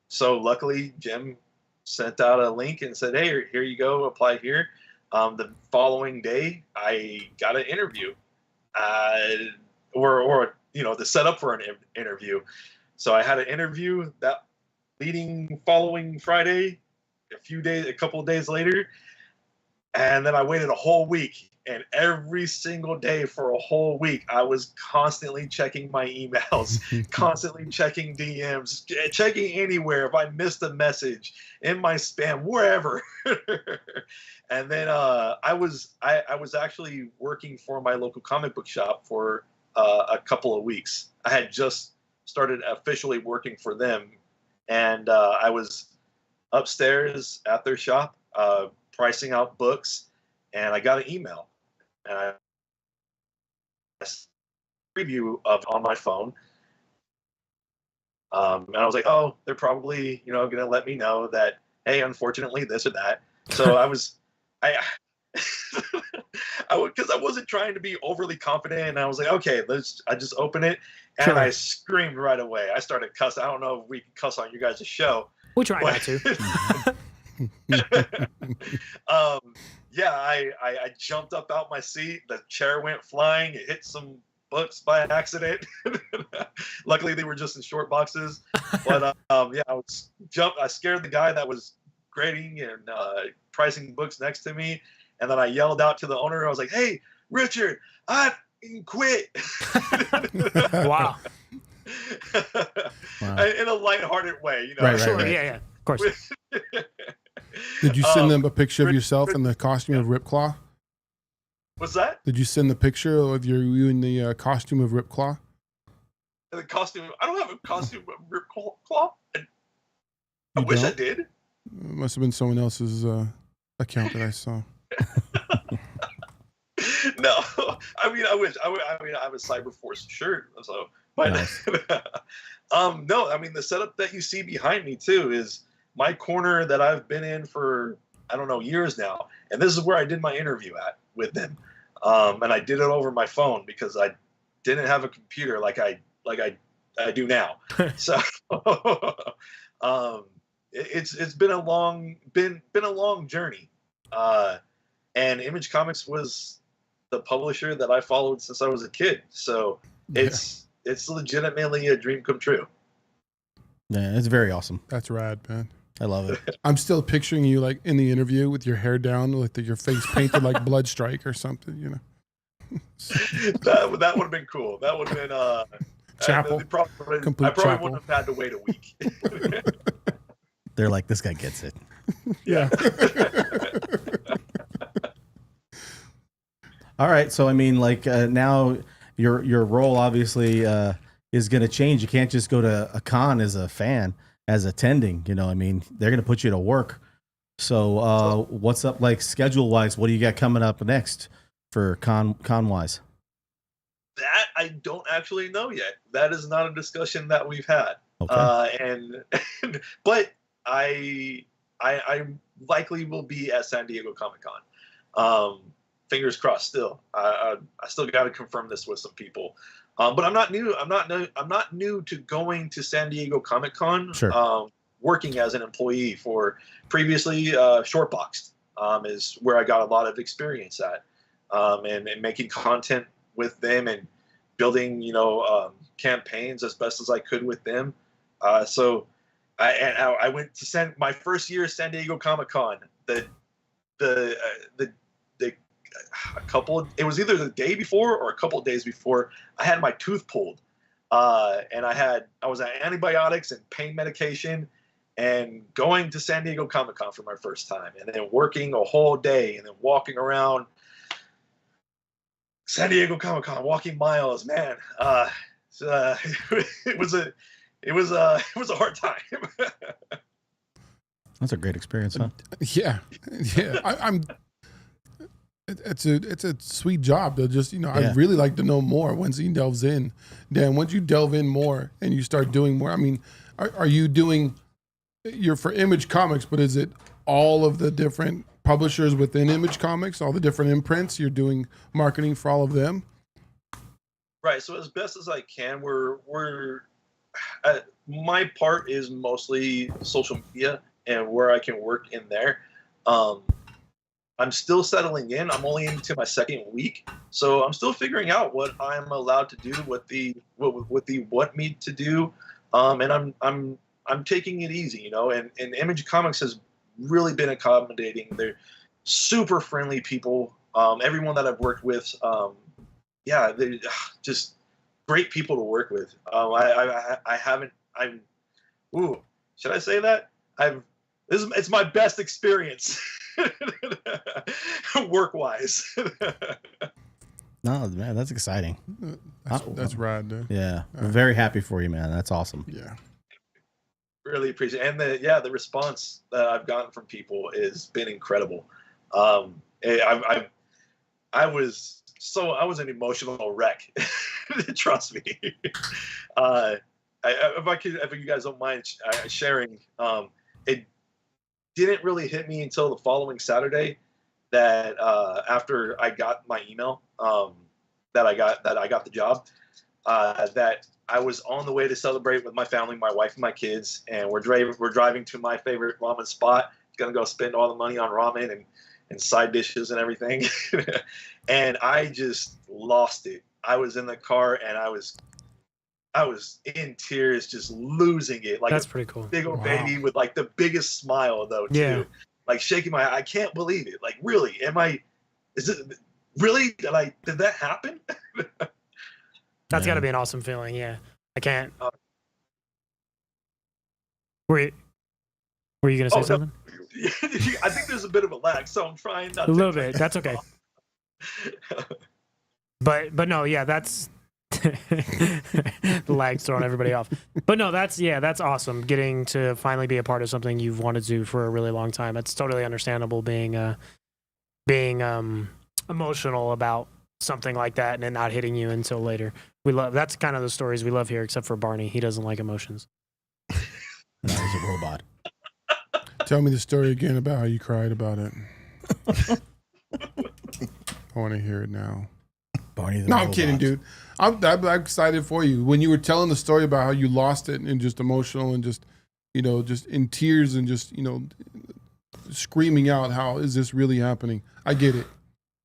Speaker 5: So luckily, Jim sent out a link and said, hey, here you go, apply here. The following day, I got an interview, or to set up for an interview. So I had an interview that following Friday, a couple of days later, and then I waited a whole week. And every single day for a whole week, I was constantly checking my emails, constantly checking DMs, checking anywhere if I missed a message in my spam, wherever. And then I was actually working for my local comic book shop for a couple of weeks. I had just started officially working for them, and I was upstairs at their shop pricing out books, and I got an email. And I preview of on my phone, and I was like, "Oh, they're probably going to let me know that, hey, unfortunately, this or that." So because I wasn't trying to be overly confident, and I was like, "Okay, I just open it," and
Speaker 3: Sure.
Speaker 5: I screamed right away. I started cussing. I don't know if we can cuss on you guys' show.
Speaker 3: We try not to.
Speaker 5: Yeah, I jumped up out my seat. The chair went flying. It hit some books by accident. Luckily, they were just in short boxes. But yeah, I scared the guy that was grading and pricing books next to me, and then I yelled out to the owner. I was like, "Hey, Richard, I quit."
Speaker 3: Wow.
Speaker 5: In a lighthearted way,
Speaker 2: Right,
Speaker 3: Sure.
Speaker 2: right.
Speaker 3: Yeah. Of course.
Speaker 4: Did you send them a picture of yourself in the costume of Ripclaw?
Speaker 5: What's that?
Speaker 4: Did you send the picture of you in the costume of Ripclaw?
Speaker 5: the costume. I don't have a costume of Rip Claw. I
Speaker 4: You
Speaker 5: wish I
Speaker 4: don't?
Speaker 5: did.
Speaker 4: It must have been someone else's account that I saw.
Speaker 5: No, I mean, I wish. I mean, I have a Cyberforce shirt, so. But
Speaker 2: Nice.
Speaker 5: no, I mean the setup that you see behind me too is my corner that I've been in for I don't know years now, and this is where I did my interview at with them, and I did it over my phone because I didn't have a computer like I do now. So it's been a long journey, and Image Comics was the publisher that I followed since I was a kid. So it's legitimately a dream come true.
Speaker 2: Yeah, it's very awesome.
Speaker 4: That's rad, man.
Speaker 2: I love it.
Speaker 4: I'm still picturing you like in the interview with your hair down, like your face painted like Bloodstrike or something, you know.
Speaker 5: That would have been cool. That would have been
Speaker 4: Chapel.
Speaker 5: I probably
Speaker 4: Chapel.
Speaker 5: wouldn't have had to wait a week.
Speaker 2: They're like, this guy gets it.
Speaker 4: Yeah.
Speaker 2: All right, so I mean, like now your role obviously is going to change. You can't just go to a con as a fan, as attending. You know, I mean, they're going to put you to work. So what's up, like schedule wise? What do you got coming up next for con wise?
Speaker 5: That I don't actually know yet. That is not a discussion that we've had.
Speaker 2: Okay.
Speaker 5: But I likely will be at San Diego Comic-Con. Fingers crossed. Still, I still got to confirm this with some people. But I'm not new. I'm not new to going to San Diego Comic-Con.
Speaker 2: Sure.
Speaker 5: Working as an employee for previously Shortboxed is where I got a lot of experience at, and making content with them and building campaigns as best as I could with them. So I went to my first year at San Diego Comic-Con. It was either the day before or a couple of days before, I had my tooth pulled, and I was on antibiotics and pain medication, and going to San Diego Comic-Con for my first time, and then working a whole day, and then walking around San Diego Comic-Con, walking miles, man. It was a hard time.
Speaker 2: That's a great experience, huh?
Speaker 4: Yeah. It's a sweet job. They'll just, I'd really like to know more once he delves in. Dan, once you delve in more and you start doing more, I mean, are you doing, you're for Image Comics, but is it all of the different publishers within Image Comics, all the different imprints? You're doing marketing for all of them?
Speaker 5: Right. So as best as I can, my part is mostly social media and where I can work in there. I'm still settling in. I'm only into my second week, so I'm still figuring out what I'm allowed to do, what they want me to do, and I'm taking it easy, And Image Comics has really been accommodating. They're super friendly people. Everyone that I've worked with, they're just great people to work with. Should I say that? It's my best experience. Work-wise.
Speaker 2: No, man, that's exciting.
Speaker 4: That's rad, dude.
Speaker 2: Yeah, I'm very happy for you, man. That's awesome.
Speaker 4: Yeah,
Speaker 5: really appreciate it. And the response that I've gotten from people has been incredible. I was an emotional wreck. Trust me. If you guys don't mind sharing, it didn't really hit me until the following Saturday that after I got my email that I got the job, that I was on the way to celebrate with my family, my wife and my kids, and we're driving to my favorite ramen spot. Gonna go spend all the money on ramen and side dishes and everything. And I just lost it. I was in the car and I was in tears, just losing it. Like,
Speaker 3: that's pretty cool.
Speaker 5: Big old baby with like the biggest smile though too.
Speaker 3: Yeah.
Speaker 5: Like shaking my, I can't believe it. Like, really? Is it really? Did that happen?
Speaker 3: That's got to be an awesome feeling. Yeah. I can't. Were you going to say something?
Speaker 5: No. I think there's a bit of a lag, so I'm trying not
Speaker 3: a
Speaker 5: to.
Speaker 3: little bit. That's okay. But no, yeah, that's The lag's throwing everybody off. But no, that's awesome. Getting to finally be a part of something you've wanted to do for a really long time. It's totally understandable being emotional about something like that and it not hitting you until later. That's kind of the stories we love here, except for Barney. He doesn't like emotions.
Speaker 2: No, he's a robot.
Speaker 4: Tell me the story again about how you cried about it. I want to hear it now.
Speaker 2: Barney the
Speaker 4: No,
Speaker 2: robot.
Speaker 4: I'm kidding, dude. I'm excited for you. When you were telling the story about how you lost it and just emotional and just, just in tears and just, screaming out, how is this really happening? I get it.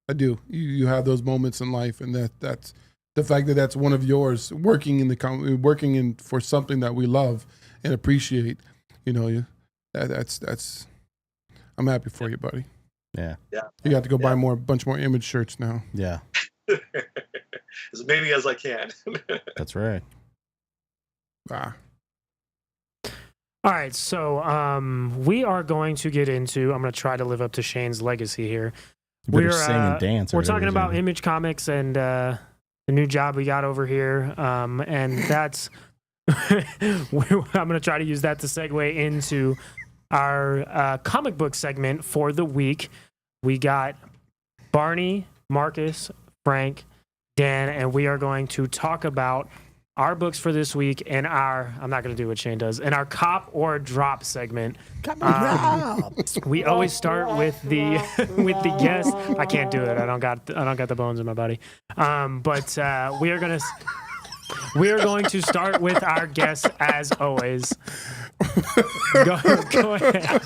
Speaker 4: I do. You have those moments in life, and that's the fact that that's one of yours, working for something that we love and appreciate. That's. I'm happy for you, buddy.
Speaker 2: Yeah.
Speaker 4: You got to go buy a bunch more Image shirts now.
Speaker 2: Yeah.
Speaker 5: As many as I can.
Speaker 2: That's right.
Speaker 4: Ah.
Speaker 3: All right, so we are going to get into. I'm going to try to live up to Shane's legacy here.
Speaker 2: You better sing and dance.
Speaker 3: We're talking about Image Comics and the new job we got over here, and that's. I'm going to try to use that to segue into our comic book segment for the week. We got Barney, Marcus, Frank, Dan, and we are going to talk about our books for this week and I'm not going to do what Shane does, in our Cop or Drop segment. We always start with the guest. I can't do it. I don't got the bones in my body. But we are going to start with our guest as always. Go ahead.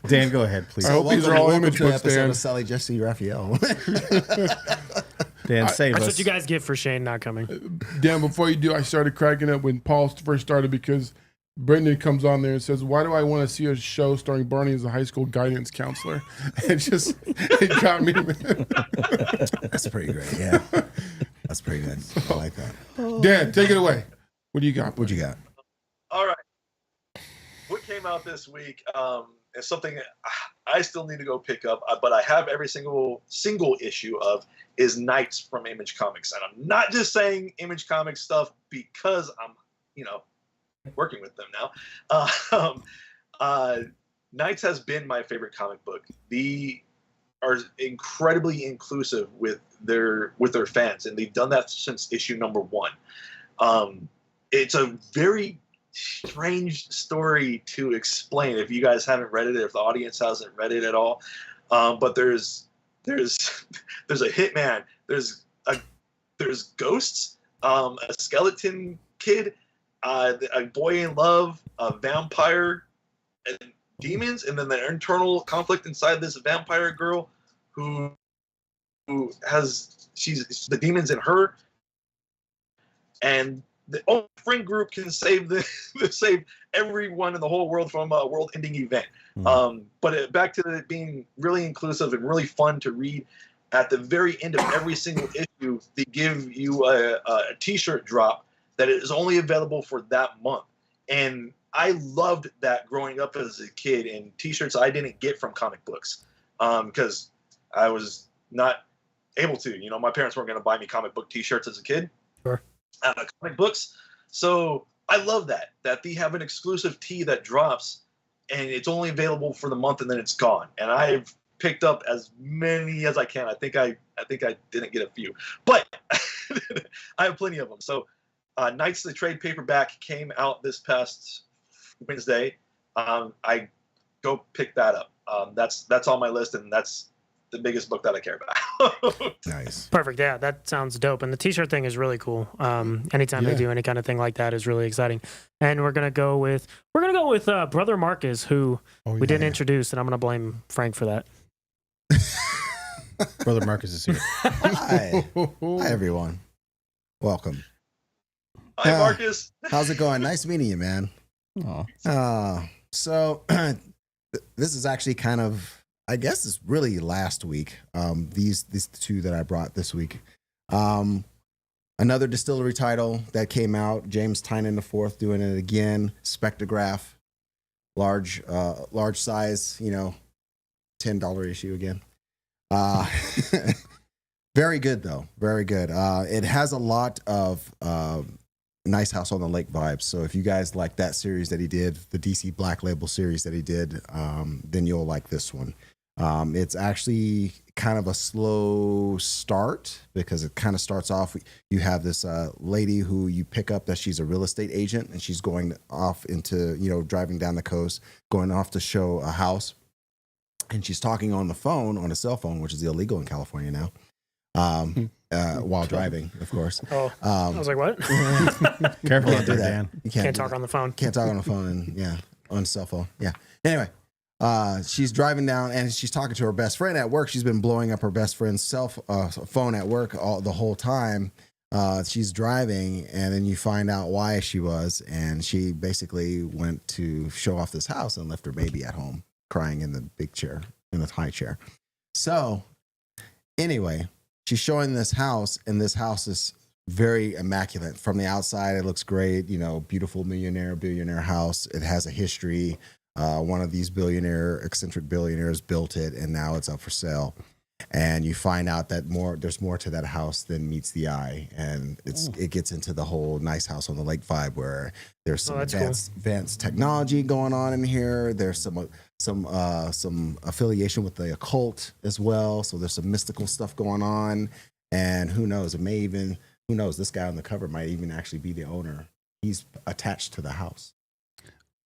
Speaker 2: Dan, go ahead, please.
Speaker 4: I hope these are all Image books,
Speaker 6: episode
Speaker 4: Dan.
Speaker 6: of Sally Jesse Raphael.
Speaker 2: Dan, save
Speaker 3: That's
Speaker 2: us.
Speaker 3: what you guys get for Shane not coming.
Speaker 4: Dan, before you do, I started cracking up when Paul first started because Brendan comes on there and says, "Why do I want to see a show starring Barney as a high school guidance counselor?" It got me.
Speaker 6: That's pretty great. Yeah, that's pretty good. I like that.
Speaker 4: Dan, take it away. What do you got?
Speaker 6: What you got?
Speaker 5: All right. What came out this week is something I still need to go pick up, but I have every single issue of is Knights from Image Comics. And I'm not just saying Image Comics stuff because I'm, working with them now. Knights has been my favorite comic book. They are incredibly inclusive with their fans, and they've done that since issue number 1. It's a very strange story to explain if you guys haven't read it, if the audience hasn't read it at all. But there's a hitman, there's ghosts, a skeleton kid, a boy in love, a vampire, and demons, and then the internal conflict inside this vampire girl who has the demons in her, and the only friend group can save everyone in the whole world from a world-ending event. But back to it being really inclusive and really fun to read. At the very end of every single issue, they give you a T-shirt drop that is only available for that month. And I loved that growing up as a kid, and T-shirts I didn't get from comic books because I was not able to. My parents weren't going to buy me comic book T-shirts as a kid.
Speaker 3: Sure.
Speaker 5: Comic books. So I love that they have an exclusive tee that drops and it's only available for the month and then it's gone. And I've picked up as many as I can. I think I didn't get a few, but I have plenty of them. So Knights the trade paperback came out this past Wednesday. I go pick that up. That's on my list, and that's the biggest book that I care about.
Speaker 6: Nice.
Speaker 3: Perfect. Yeah, that sounds dope. And the T-shirt thing is really cool. Anytime they do any kind of thing like that is really exciting. And we're gonna go with Brother Marcus, who we didn't introduce, and I'm gonna blame Frank for that.
Speaker 2: Brother Marcus is here.
Speaker 6: Hi everyone. Welcome.
Speaker 5: Hi, Marcus.
Speaker 6: How's it going? Nice meeting you, man. So this is actually kind of, I guess it's really last week. These two that I brought this week. Another distillery title that came out, James Tynan IV doing it again, Spectrograph, large size, $10 issue again. Uh, very good though. Very good. It has a lot of Nice House on the Lake vibes. So if you guys like that series that he did, the DC Black Label series that he did, then you'll like this one. It's actually kind of a slow start because it kind of starts off. You have this lady who you pick up that she's a real estate agent, and she's going off into, driving down the coast, going off to show a house. And she's talking on the phone, on a cell phone, which is illegal in California now, while driving, of course.
Speaker 3: Oh, I was like, what?
Speaker 2: Careful
Speaker 6: Can't
Speaker 2: out
Speaker 6: do
Speaker 2: there,
Speaker 6: that.
Speaker 2: Dan.
Speaker 6: You
Speaker 3: Can't
Speaker 6: do
Speaker 3: talk
Speaker 6: that.
Speaker 3: on the phone.
Speaker 6: Can't talk on the phone, and on a cell phone. Yeah. Anyway, she's driving down, and she's talking to her best friend at work. She's been blowing up her best friend's phone at work the whole time. She's driving, and then you find out why she was, and she basically went to show off this house and left her baby at home, crying in the big chair, in the high chair. So, anyway, she's showing this house, and this house is very immaculate. From the outside, it looks great. Beautiful billionaire house. It has a history. One of these eccentric billionaires built it, and now it's up for sale. And you find out that there's more to that house than meets the eye, and it gets into the whole Nice House on the Lake vibe, where there's some advanced technology going on in here. There's some affiliation with the occult as well. So there's some mystical stuff going on, and who knows? Who knows? This guy on the cover might even actually be the owner. He's attached to the house.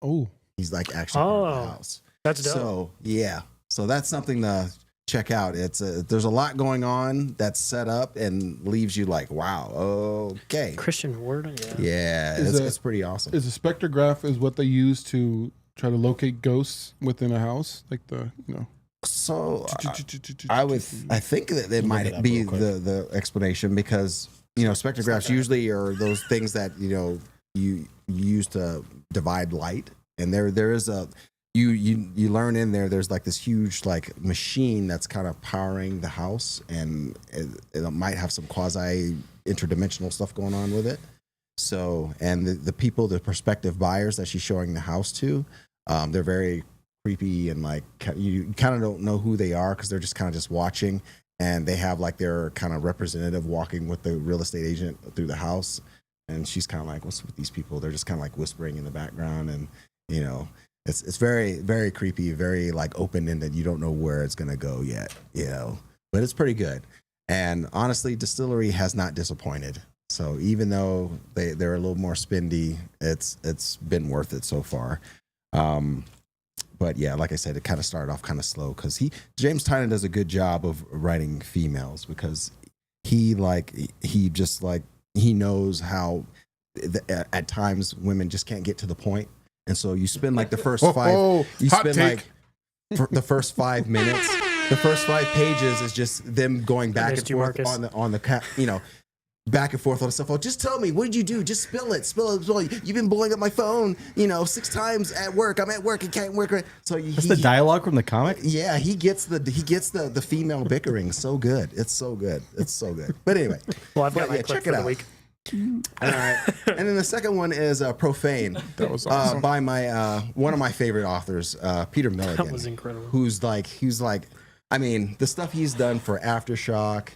Speaker 4: Oh,
Speaker 6: he's like actually part of the house.
Speaker 3: That's dope.
Speaker 6: So yeah, so that's something to check out. There's a lot going on that's set up and leaves you like, wow, okay.
Speaker 3: Christian word,
Speaker 6: yeah. It's pretty awesome.
Speaker 4: Is a spectrograph is what they use to try to locate ghosts within a house, like the
Speaker 6: So I think that it might be the explanation, because spectrographs usually are those things that you use to divide light, and there is a you learn in there's like this huge like machine that's kind of powering the house, and it might have some quasi interdimensional stuff going on with it. So, and the prospective buyers that she's showing the house to, they're very creepy, and like you kind of don't know who they are because they're just kind of just watching, and they have like their kind of representative walking with the real estate agent through the house, and she's kind of like, what's with these people? They're just kind of like whispering in the background, and it's very, very creepy, very like open-ended. You don't know where it's gonna go yet, but it's pretty good. And honestly, Distillery has not disappointed. So even though they're a little more spendy, it's been worth it so far. But yeah, like I said, it kind of started off kind of slow because James Tynan does a good job of writing females, because he knows how at times women just can't get to the point. And so you spend like the first the first 5 minutes, the first 5 pages is just them going back and forth back and forth on stuff. Oh, just tell me, what did you do? Just spill it. You've been blowing up my phone, 6 times at work. I'm at work. It can't work. So
Speaker 2: that's the dialogue from the comic.
Speaker 6: Yeah, he gets the female bickering so good. It's so good. But anyway,
Speaker 3: well, I've got my clip for the week.
Speaker 6: All right, and then the second one is Profane.
Speaker 4: That was awesome.
Speaker 6: By my one of my favorite authors, Peter Milligan.
Speaker 3: That was incredible.
Speaker 6: He's like, I mean, the stuff he's done for Aftershock,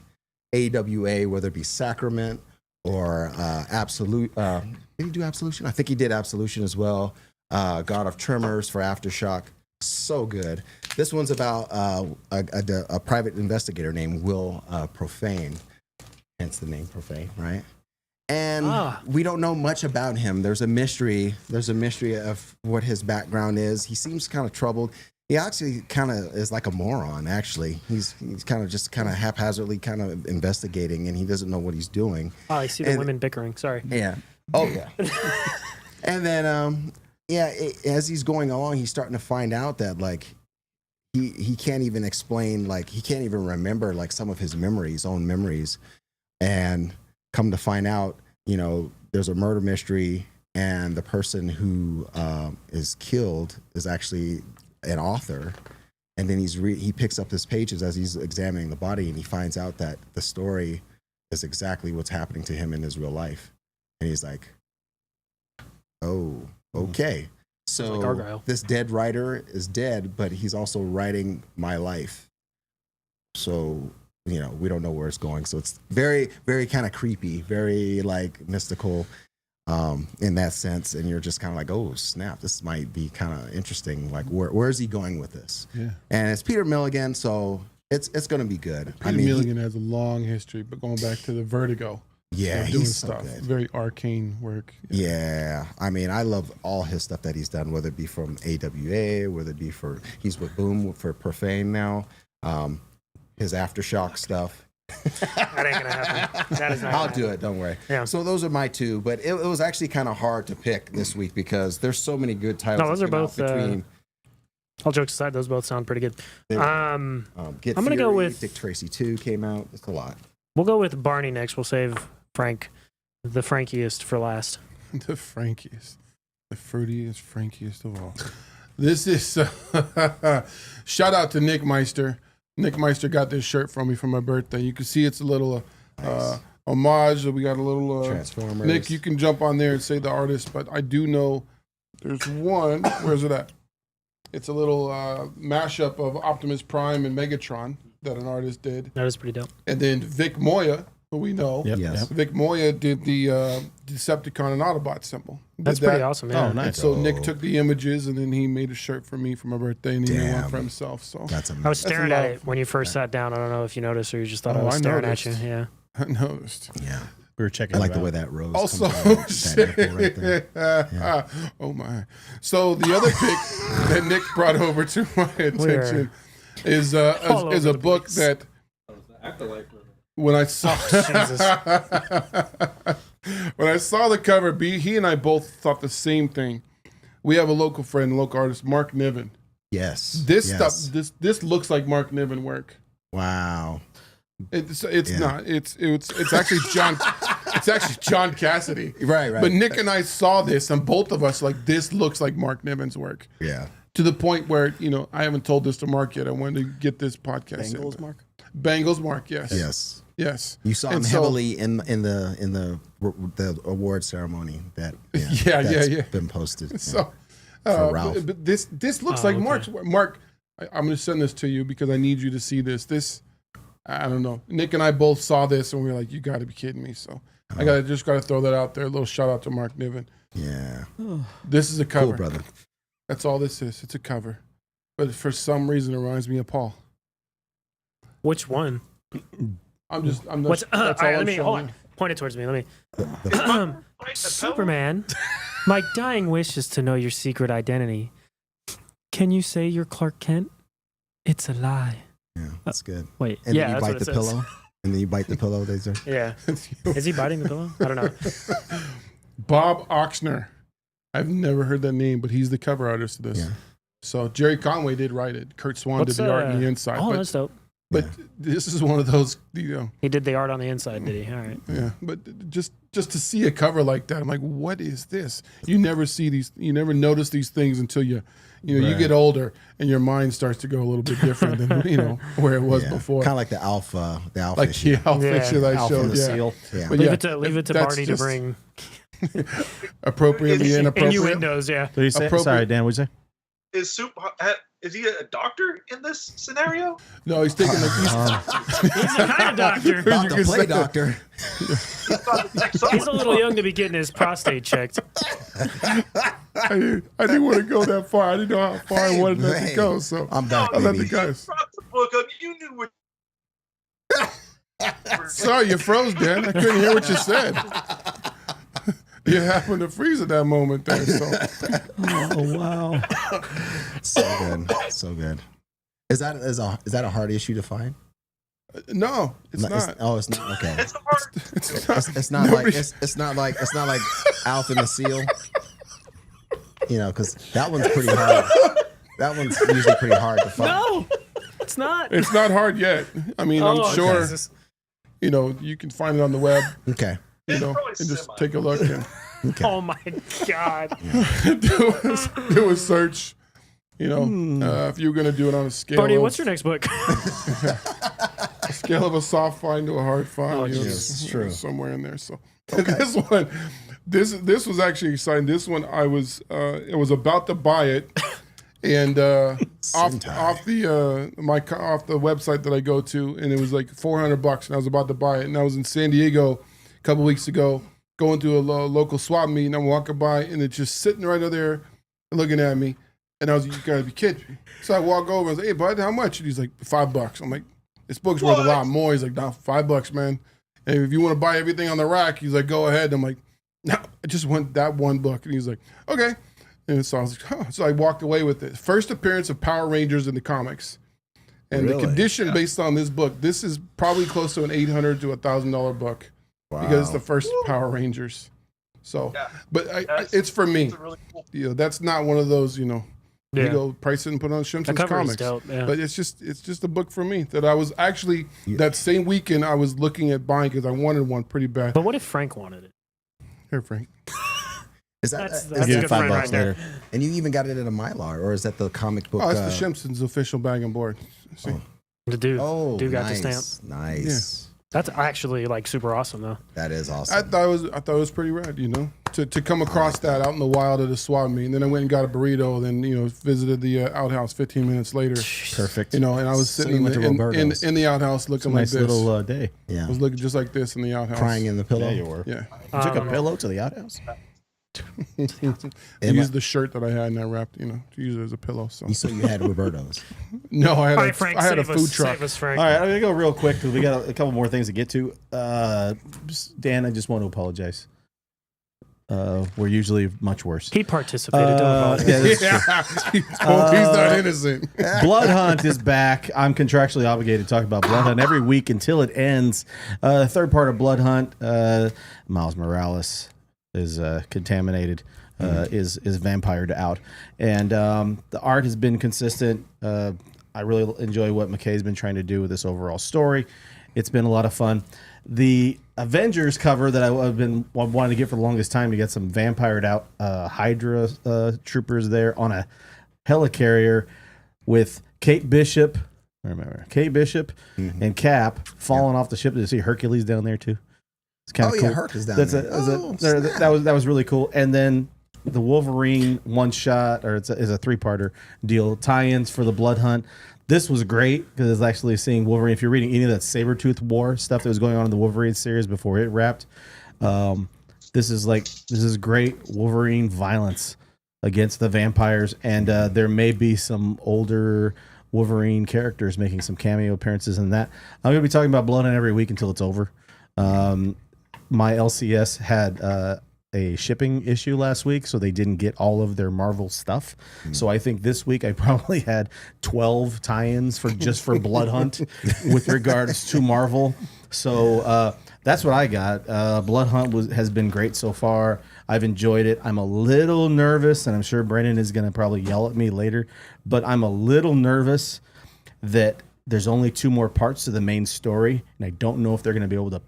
Speaker 6: AWA, whether it be Sacrament or Absolute. Did he do Absolution? I think he did Absolution as well. God of Tremors for Aftershock. So good. This one's about a private investigator named Will Profane. Hence the name Profane, right? And we don't know much about him. There's a mystery. Of what his background is. He seems kind of troubled. He actually kind of is like a moron, actually. He's kind of haphazardly kind of investigating, and he doesn't know what he's doing.
Speaker 3: Oh, I see the women bickering. Sorry.
Speaker 6: Yeah. Oh, yeah. And then, as he's going along, he's starting to find out that, like, he can't even explain, like, he can't even remember, like, some of his own memories. And come to find out, there's a murder mystery, and the person who is killed is actually an author. And then he picks up his pages as he's examining the body, and he finds out that the story is exactly what's happening to him in his real life. And he's like, oh, okay. So
Speaker 3: like this
Speaker 6: dead writer is dead, but he's also writing my life. so we don't know where it's going. So it's very, very kind of creepy, very like mystical in that sense. And you're just kind of like, oh snap, this might be kind of interesting. Like where is he going with this?
Speaker 4: Yeah.
Speaker 6: And it's Peter Milligan, so it's going to be good.
Speaker 4: Peter Milligan has a long history, but going back to the Vertigo.
Speaker 6: Yeah,
Speaker 4: doing
Speaker 6: he's
Speaker 4: stuff.
Speaker 6: so good.
Speaker 4: Very arcane work.
Speaker 6: Yeah, I mean, I love all his stuff that he's done, whether it be from AWA, whether it be he's with Boom for Profane now, his Aftershock stuff.
Speaker 3: That ain't gonna happen. That is not.
Speaker 6: I'll do it. Don't worry.
Speaker 3: Yeah.
Speaker 6: So those are my two, but it was actually kind of hard to pick this week because there's so many good titles.
Speaker 3: No, those are
Speaker 6: that came out
Speaker 3: both.
Speaker 6: between.
Speaker 3: All jokes aside, those both sound pretty good.
Speaker 6: Get
Speaker 3: I'm gonna
Speaker 6: Fury,
Speaker 3: go with
Speaker 6: Dick Tracy 2 came out. It's a lot.
Speaker 3: We'll go with Barney next. We'll save Frank, the Frankiest, for last.
Speaker 4: The Frankiest. The fruitiest, Frankiest of all. This is shout out to Nick Meister. Nick Meister got this shirt from me for my birthday. You can see it's a little homage. We got a little
Speaker 6: Transformers.
Speaker 4: Nick, you can jump on there and say the artist, but I do know there's one. Where's it at? It's a little mashup of Optimus Prime and Megatron that an artist did.
Speaker 3: That is pretty dope.
Speaker 4: And then Vic Moya, who we know.
Speaker 2: Yep.
Speaker 6: Yes.
Speaker 4: Vic Moya did the Decepticon and Autobot symbol.
Speaker 3: That's
Speaker 4: Did that.
Speaker 3: pretty awesome. Yeah.
Speaker 2: Oh, nice.
Speaker 4: And so Nick took the images and then he made a shirt for me for my birthday and he made one
Speaker 6: Damn.
Speaker 4: for himself. So
Speaker 6: That's amazing.
Speaker 3: I was staring
Speaker 4: a
Speaker 3: at
Speaker 4: lot
Speaker 3: it
Speaker 4: of
Speaker 3: when you first sat down. I don't know if you noticed or you just thought I
Speaker 4: Oh,
Speaker 3: was
Speaker 4: I
Speaker 3: staring
Speaker 4: noticed.
Speaker 3: at you. Yeah.
Speaker 4: I noticed.
Speaker 6: Yeah.
Speaker 2: We were checking.
Speaker 6: I like
Speaker 2: it
Speaker 6: the
Speaker 2: out.
Speaker 6: way that rose
Speaker 4: Also,
Speaker 6: comes out, that nipple right there.
Speaker 4: oh my! So the other pick that Nick brought over to my attention is
Speaker 3: all
Speaker 4: a
Speaker 3: over the
Speaker 4: book
Speaker 3: place.
Speaker 4: that when I saw when I saw the cover, he and I both thought the same thing. We have a local friend, a local artist, Mark Niven.
Speaker 6: Yes.
Speaker 4: This
Speaker 6: yes.
Speaker 4: stuff, this looks like Mark Niven work.
Speaker 6: Wow.
Speaker 4: It's
Speaker 6: Yeah.
Speaker 4: not. It's actually John. It's actually John Cassidy.
Speaker 6: Right.
Speaker 4: But Nick and I saw this, and both of us like this looks like Mark Niven's work.
Speaker 6: Yeah.
Speaker 4: To the point where I haven't told this to Mark yet. I wanted to get this podcast.
Speaker 6: Bengals,
Speaker 4: in.
Speaker 6: Mark.
Speaker 4: Bengals, Mark. Yes.
Speaker 6: Yes.
Speaker 4: Yes.
Speaker 6: You saw him
Speaker 4: And so-
Speaker 6: heavily in the award ceremony that
Speaker 4: Yeah,
Speaker 6: that's
Speaker 4: yeah.
Speaker 6: been posted.
Speaker 4: So,
Speaker 6: For Ralph.
Speaker 4: but this looks
Speaker 3: Oh,
Speaker 4: like
Speaker 3: okay.
Speaker 4: Mark's. Mark, I'm going to send this to you because I need you to see this. This, I don't know. Nick and I both saw this and we were like, "You got to be kidding me!" So I got to throw that out there. A little shout out to Mark Niven.
Speaker 6: Yeah.
Speaker 4: This is a cover.
Speaker 6: Cool, brother.
Speaker 4: That's all this is. It's a cover. But for some reason, it reminds me of Paul.
Speaker 3: Which one?
Speaker 4: I'm just.
Speaker 3: What's
Speaker 4: that's all
Speaker 3: all right,
Speaker 4: I'm
Speaker 3: let me
Speaker 4: showing
Speaker 3: hold
Speaker 4: you.
Speaker 3: on. Point it towards me. Let me.
Speaker 6: The-
Speaker 3: Superman, my dying wish is to know your secret identity. Can you say you're Clark Kent? It's a lie.
Speaker 6: yeah, that's good.
Speaker 3: Wait,
Speaker 6: And
Speaker 3: yeah,
Speaker 6: then you
Speaker 3: that's
Speaker 6: bite
Speaker 3: what
Speaker 6: the
Speaker 3: it says.
Speaker 6: pillow. And then you bite the pillow, they say.
Speaker 3: Yeah. Is he biting the pillow? I don't know.
Speaker 4: Bob Oxner. I've never heard that name, but he's the cover artist of this.
Speaker 6: Yeah.
Speaker 4: So Jerry Conway did write it. Kurt Swan
Speaker 3: What's,
Speaker 4: did the art and the inside.
Speaker 3: Oh,
Speaker 4: but
Speaker 3: that's dope.
Speaker 4: but
Speaker 6: Yeah.
Speaker 4: this is one of those,
Speaker 3: He did the art on the inside, did he? All right.
Speaker 4: yeah. But just to see a cover like that, I'm like, what is this? You never see these. You never notice these things until you you
Speaker 2: Right.
Speaker 4: get older and your mind starts to go a little bit different than where it was before.
Speaker 6: Kind of like the alpha
Speaker 4: Like
Speaker 6: issue.
Speaker 4: the alpha
Speaker 3: Yeah.
Speaker 4: issue that I
Speaker 2: Alpha
Speaker 4: showed.
Speaker 2: and the
Speaker 4: Yeah.
Speaker 2: seal.
Speaker 6: Yeah.
Speaker 4: But
Speaker 3: Leave
Speaker 4: yeah,
Speaker 3: it to
Speaker 4: that's
Speaker 3: Barney to
Speaker 4: just
Speaker 3: bring
Speaker 4: appropriately inappropriate.
Speaker 3: innuendos. Yeah.
Speaker 2: What did you say?
Speaker 4: Appropriate.
Speaker 2: Sorry, Dan. What'd you say?
Speaker 5: Is he a doctor in this scenario?
Speaker 4: No, he's taking
Speaker 3: He's the kind of doctor.
Speaker 6: About
Speaker 4: You
Speaker 6: to
Speaker 4: can
Speaker 6: play
Speaker 4: say-
Speaker 6: doctor.
Speaker 3: He's a little young to be getting his prostate checked.
Speaker 4: I didn't want to go that far. I didn't know how far I wanted that to
Speaker 6: Hey,
Speaker 4: go. So
Speaker 6: I'm back,
Speaker 4: I let
Speaker 6: baby.
Speaker 4: the guys.
Speaker 5: Brought the book up. You knew what.
Speaker 4: Sorry, you froze, Dan. I couldn't hear what you said. You happened to freeze at that moment there. So
Speaker 2: Oh wow.
Speaker 6: So good. So good. Is that a hard issue to find?
Speaker 4: no, it's not.
Speaker 6: It's not. Okay.
Speaker 5: It's hard.
Speaker 4: It's not.
Speaker 6: It's not
Speaker 4: Nobody-
Speaker 6: like it's not like Alf and the Seal. Because that one's pretty hard. That one's usually pretty hard to find.
Speaker 3: No, it's not.
Speaker 4: It's not hard yet. I mean,
Speaker 3: Oh,
Speaker 4: I'm sure
Speaker 3: Jesus.
Speaker 4: you can find it on the web.
Speaker 6: Okay.
Speaker 5: Probably
Speaker 4: And just
Speaker 5: semi.
Speaker 4: take a look and
Speaker 6: Okay.
Speaker 3: Oh my God.
Speaker 4: do a search. If you're gonna do it on a scale,
Speaker 3: Barney,
Speaker 4: of,
Speaker 3: what's your next book?
Speaker 4: a scale of a soft find to a hard find?
Speaker 3: Oh,
Speaker 6: Jesus. True.
Speaker 4: Somewhere in there. So this one, this was actually exciting. This one, I was about to buy it, and off
Speaker 6: Sentai.
Speaker 4: the website that I go to, and it was like $400, and I was about to buy it, and I was in San Diego a couple weeks ago, going to a local swap meet, and I'm walking by, and it's just sitting right over there, looking at me, and I was like, you gotta be kidding me. So I walk over, I was like, hey bud, how much? And he's like, $5. I'm like, this book's worth a lot more. He's like, no, $5, man. And if you want to buy everything on the rack, he's like, go ahead. I'm like, no, I just want that one book. And he's like, okay. And so I was like, huh. So I walked away with it. First appearance of Power Rangers in the comics. And
Speaker 6: Really?
Speaker 4: the condition based on this book, this is probably close to an $800 to $1,000 book
Speaker 6: Wow.
Speaker 4: because it's the first Power Rangers. So,
Speaker 5: Yeah.
Speaker 4: but it's for me.
Speaker 5: It's really cool.
Speaker 4: You know, that's not one of those, you know, you
Speaker 3: Yeah.
Speaker 4: go price it and put it on
Speaker 3: The
Speaker 4: ShimpSons
Speaker 3: cover is
Speaker 4: comics.
Speaker 3: dope. Yeah.
Speaker 4: But it's just a book for me that I was actually that same weekend I was looking at buying because I wanted one pretty bad.
Speaker 3: But what if Frank wanted it?
Speaker 4: Here, Frank.
Speaker 6: Is that,
Speaker 3: That's
Speaker 6: is
Speaker 3: a
Speaker 2: Give
Speaker 6: that
Speaker 2: it
Speaker 3: good
Speaker 2: $5
Speaker 3: friend right there.
Speaker 2: later.
Speaker 6: and you even got it in a Mylar, or is that the comic book?
Speaker 4: Oh, it's the ShimpSons official bag and board. See?
Speaker 3: The dude.
Speaker 6: Oh,
Speaker 3: Dude got the
Speaker 6: nice,
Speaker 3: stamp.
Speaker 6: nice.
Speaker 3: That's actually like super awesome though.
Speaker 6: That is
Speaker 4: I
Speaker 6: awesome.
Speaker 4: thought it was pretty rad, you know, to come across that out in the wild at a swap meet. And then I went and got a burrito, then you know visited the outhouse 15 minutes later.
Speaker 2: Perfect.
Speaker 4: You know, and I was
Speaker 6: So
Speaker 4: sitting
Speaker 6: you went to Roberto's.
Speaker 4: in the outhouse
Speaker 2: It's a
Speaker 4: looking like
Speaker 2: nice
Speaker 4: this.
Speaker 2: little day.
Speaker 6: Yeah,
Speaker 4: I was looking just like this in the outhouse.
Speaker 6: crying in the pillow.
Speaker 2: Yeah, you were.
Speaker 4: Yeah.
Speaker 2: You took a
Speaker 3: Um,
Speaker 2: pillow to the outhouse?
Speaker 4: I
Speaker 6: Am I-
Speaker 4: used the shirt that I had and I wrapped, you know, to use it as a pillow. So
Speaker 6: So you had Roberto's.
Speaker 4: no, I had
Speaker 3: All right, Frank,
Speaker 4: I had a
Speaker 3: save
Speaker 4: food
Speaker 3: us,
Speaker 4: truck.
Speaker 3: Save us, Frank.
Speaker 2: All right, I'm going to go real quick because we got a couple more things to get to. Dan, I just want to apologize. We're usually much worse.
Speaker 3: He participated. Don't apologize.
Speaker 2: yeah, this is true.
Speaker 4: Yeah, he's not innocent.
Speaker 2: Blood Hunt is back. I'm contractually obligated to talk about Blood Hunt every week until it ends. Third part of Blood Hunt, Miles Morales is contaminated, is vampired out, and the art has been consistent. I really enjoy what McKay's been trying to do with this overall story. It's been a lot of fun. The Avengers cover that I've been wanting to get for the longest time to get some vampired out Hydra troopers there on a helicarrier with Kate Bishop. I remember Kate Bishop and Cap falling off the ship. Did you see Hercules down there too? It's kind
Speaker 6: Oh
Speaker 2: of
Speaker 6: yeah,
Speaker 2: cool.
Speaker 6: Herc is down
Speaker 2: That's
Speaker 6: there.
Speaker 2: that was really cool. And then the Wolverine one shot, or it's a 3-parter deal, tie-ins for the Blood Hunt. This was great because it's actually seeing Wolverine. If you're reading any of that Sabretooth War stuff that was going on in the Wolverine series before it wrapped, this is great Wolverine violence against the vampires, and there may be some older Wolverine characters making some cameo appearances in that. I'm going to be talking about Blood Hunt every week until it's over. My LCS had a shipping issue last week, so they didn't get all of their Marvel stuff. So I think this week I probably had 12 tie-ins for Blood Hunt with regards to Marvel. So that's what I got. Blood Hunt has been great so far. I've enjoyed it. I'm a little nervous, and I'm sure Brendan is going to probably yell at me later, but I'm a little nervous that there's only 2 more parts to the main story, and I don't know if they're going to be able to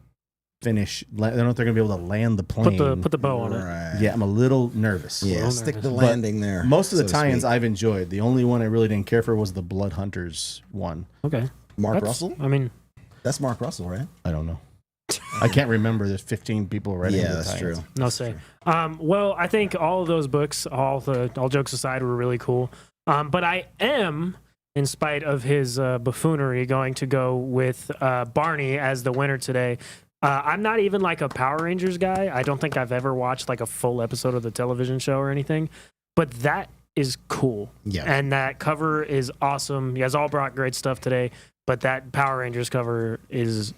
Speaker 2: finish. I don't know if they're going to be able to land the plane.
Speaker 3: Put the bow on it.
Speaker 6: Right.
Speaker 2: Yeah, I'm a little nervous.
Speaker 6: Yeah, stick the landing there.
Speaker 2: Most of the
Speaker 6: so to
Speaker 2: tie-ins
Speaker 6: speak.
Speaker 2: I've enjoyed. The only one I really didn't care for was the Blood Hunters one.
Speaker 3: Okay.
Speaker 6: Mark
Speaker 3: That's-
Speaker 6: Russell.
Speaker 3: I mean,
Speaker 6: That's Mark Russell, right?
Speaker 2: I don't know. I can't remember. There's 15 people writing.
Speaker 6: Yeah,
Speaker 2: the
Speaker 6: that's
Speaker 2: tie-ins.
Speaker 6: true.
Speaker 3: no say. Well, I think all of those books, all jokes aside, were really cool. But I am, in spite of his buffoonery, going to go with Barney as the winner today. I'm not even like a Power Rangers guy. I don't think I've ever watched like a full episode of the television show or anything. But that is cool.
Speaker 6: Yeah.
Speaker 3: And that cover is awesome. You guys all brought great stuff today. But that Power Rangers cover is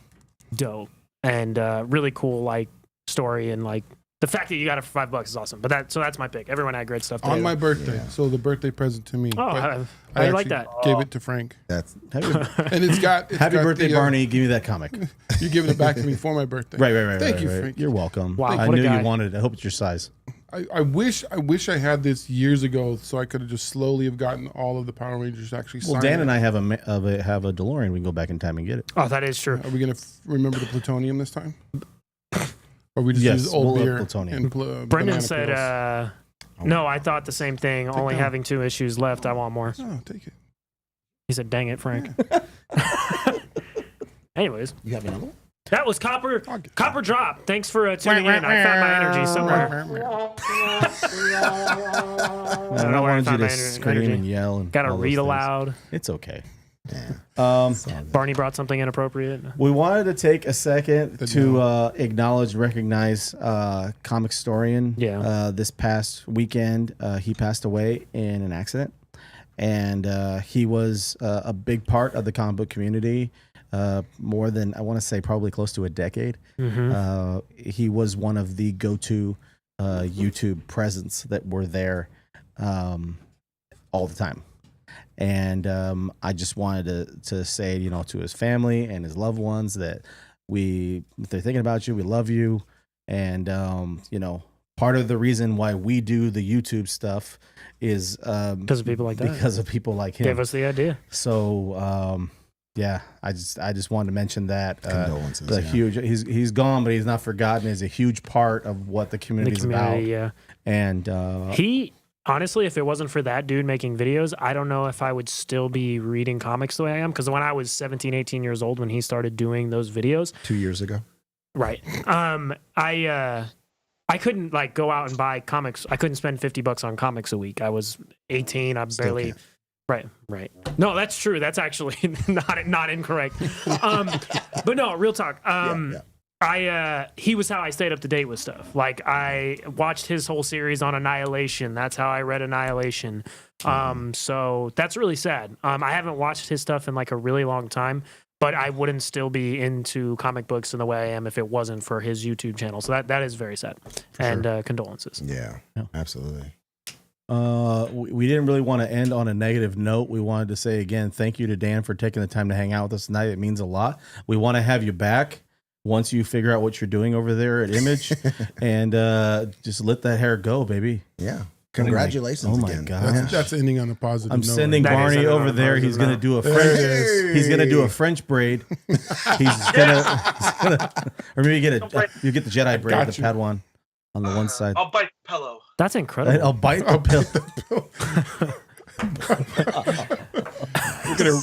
Speaker 3: dope and really cool, like story, and like the fact that you got it for $5 is awesome. But that's my pick. Everyone had great stuff today.
Speaker 4: On my birthday, so the birthday present to me.
Speaker 3: Oh,
Speaker 4: But
Speaker 3: I like
Speaker 4: actually
Speaker 3: that.
Speaker 4: Gave it to Frank,
Speaker 6: That's
Speaker 2: Happy,
Speaker 4: and it's got
Speaker 2: happy
Speaker 4: got
Speaker 2: birthday,
Speaker 4: the,
Speaker 2: Barney. Give me that comic.
Speaker 4: You're giving it back to me for my birthday.
Speaker 2: Right.
Speaker 4: Thank you,
Speaker 2: right.
Speaker 4: Frank.
Speaker 2: You're welcome.
Speaker 3: Wow,
Speaker 2: I
Speaker 3: what a
Speaker 2: knew
Speaker 3: guy.
Speaker 2: you wanted it. I hope it's your size.
Speaker 4: I wish I had this years ago, so I could have just slowly have gotten all of the Power Rangers to actually.
Speaker 2: Well,
Speaker 4: sign
Speaker 2: Dan
Speaker 4: it.
Speaker 2: and I have a DeLorean. We can go back in time and get it.
Speaker 3: Oh, that is true.
Speaker 4: Are we gonna remember the plutonium this time? Or we just
Speaker 2: Yes,
Speaker 4: use old
Speaker 2: we'll have
Speaker 4: beer
Speaker 2: plutonium.
Speaker 4: and
Speaker 3: Brendan
Speaker 4: banana
Speaker 3: said,
Speaker 4: peels?
Speaker 3: no, I thought the same thing. Only
Speaker 4: down.
Speaker 3: having 2 issues left. I want more.
Speaker 4: "Oh, take it."
Speaker 3: He said, dang it, Frank. Anyways,
Speaker 6: you have another one?
Speaker 3: That was Copper
Speaker 4: I'll get
Speaker 3: Copper Drop. Thanks for tuning in. I found my energy somewhere.
Speaker 2: I don't
Speaker 3: know where I
Speaker 2: want you
Speaker 3: found
Speaker 2: to
Speaker 3: my
Speaker 2: scream
Speaker 3: energy.
Speaker 2: and yell and
Speaker 3: Gotta
Speaker 2: all those
Speaker 3: read
Speaker 2: things.
Speaker 3: aloud.
Speaker 2: It's okay.
Speaker 6: Yeah.
Speaker 3: Barney brought something inappropriate.
Speaker 2: We wanted to take a second
Speaker 4: The
Speaker 2: to acknowledge, recognize comic historian.
Speaker 3: Yeah.
Speaker 2: This past weekend, he passed away in an accident, and he was a big part of the comic book community. More than, I want to say, probably close to a decade. He was one of the go-to YouTube presence that were there all the time. And I just wanted to say, to his family and his loved ones that if they're thinking about you, we love you. And, part of the reason why we do the YouTube stuff is
Speaker 3: Because of people like that.
Speaker 2: because of people like him.
Speaker 3: Gave us the idea.
Speaker 2: So, yeah, I just wanted to mention that.
Speaker 6: Condolences,
Speaker 2: The
Speaker 6: yeah.
Speaker 2: huge, he's gone, but he's not forgotten. He's a huge part of what the community's about.
Speaker 3: Yeah.
Speaker 2: And
Speaker 3: He honestly, if it wasn't for that dude making videos, I don't know if I would still be reading comics the way I am. Because when I was 17, 18 years old, when he started doing those videos,
Speaker 6: 2 years ago.
Speaker 3: right? I couldn't go out and buy comics. I couldn't spend $50 on comics a week. I was 18. I
Speaker 6: Still
Speaker 3: barely.
Speaker 6: can't.
Speaker 3: Right. No, that's true. That's actually not incorrect. But no, real talk. He was how I stayed up to date with stuff. Like, I watched his whole series on Annihilation. That's how I read Annihilation. So that's really sad. I haven't watched his stuff in a really long time, but I wouldn't still be into comic books in the way I am if it wasn't for his YouTube channel. So that is very sad. And condolences.
Speaker 6: Yeah, absolutely.
Speaker 2: We didn't really want to end on a negative note. We wanted to say again, thank you to Dan for taking the time to hang out with us tonight. It means a lot. We want to have you back once you figure out what you're doing over there at Image, and just let that hair go, baby.
Speaker 6: Yeah. Congratulations
Speaker 2: Oh my
Speaker 6: again.
Speaker 2: God.
Speaker 4: That's ending on a positive
Speaker 2: I'm
Speaker 4: note.
Speaker 2: sending
Speaker 3: That is
Speaker 2: Barney
Speaker 3: ending
Speaker 2: over
Speaker 3: on a
Speaker 2: there. He's
Speaker 3: positive
Speaker 2: gonna
Speaker 3: note.
Speaker 2: do a
Speaker 4: There
Speaker 2: French.
Speaker 4: it is.
Speaker 2: He's gonna do a French braid. He's gonna or maybe get you get the Jedi braid,
Speaker 4: got
Speaker 2: the
Speaker 4: you.
Speaker 2: Padawan on the one side.
Speaker 5: I'll bite the pillow.
Speaker 3: That's incredible.
Speaker 2: I'll bite the pill.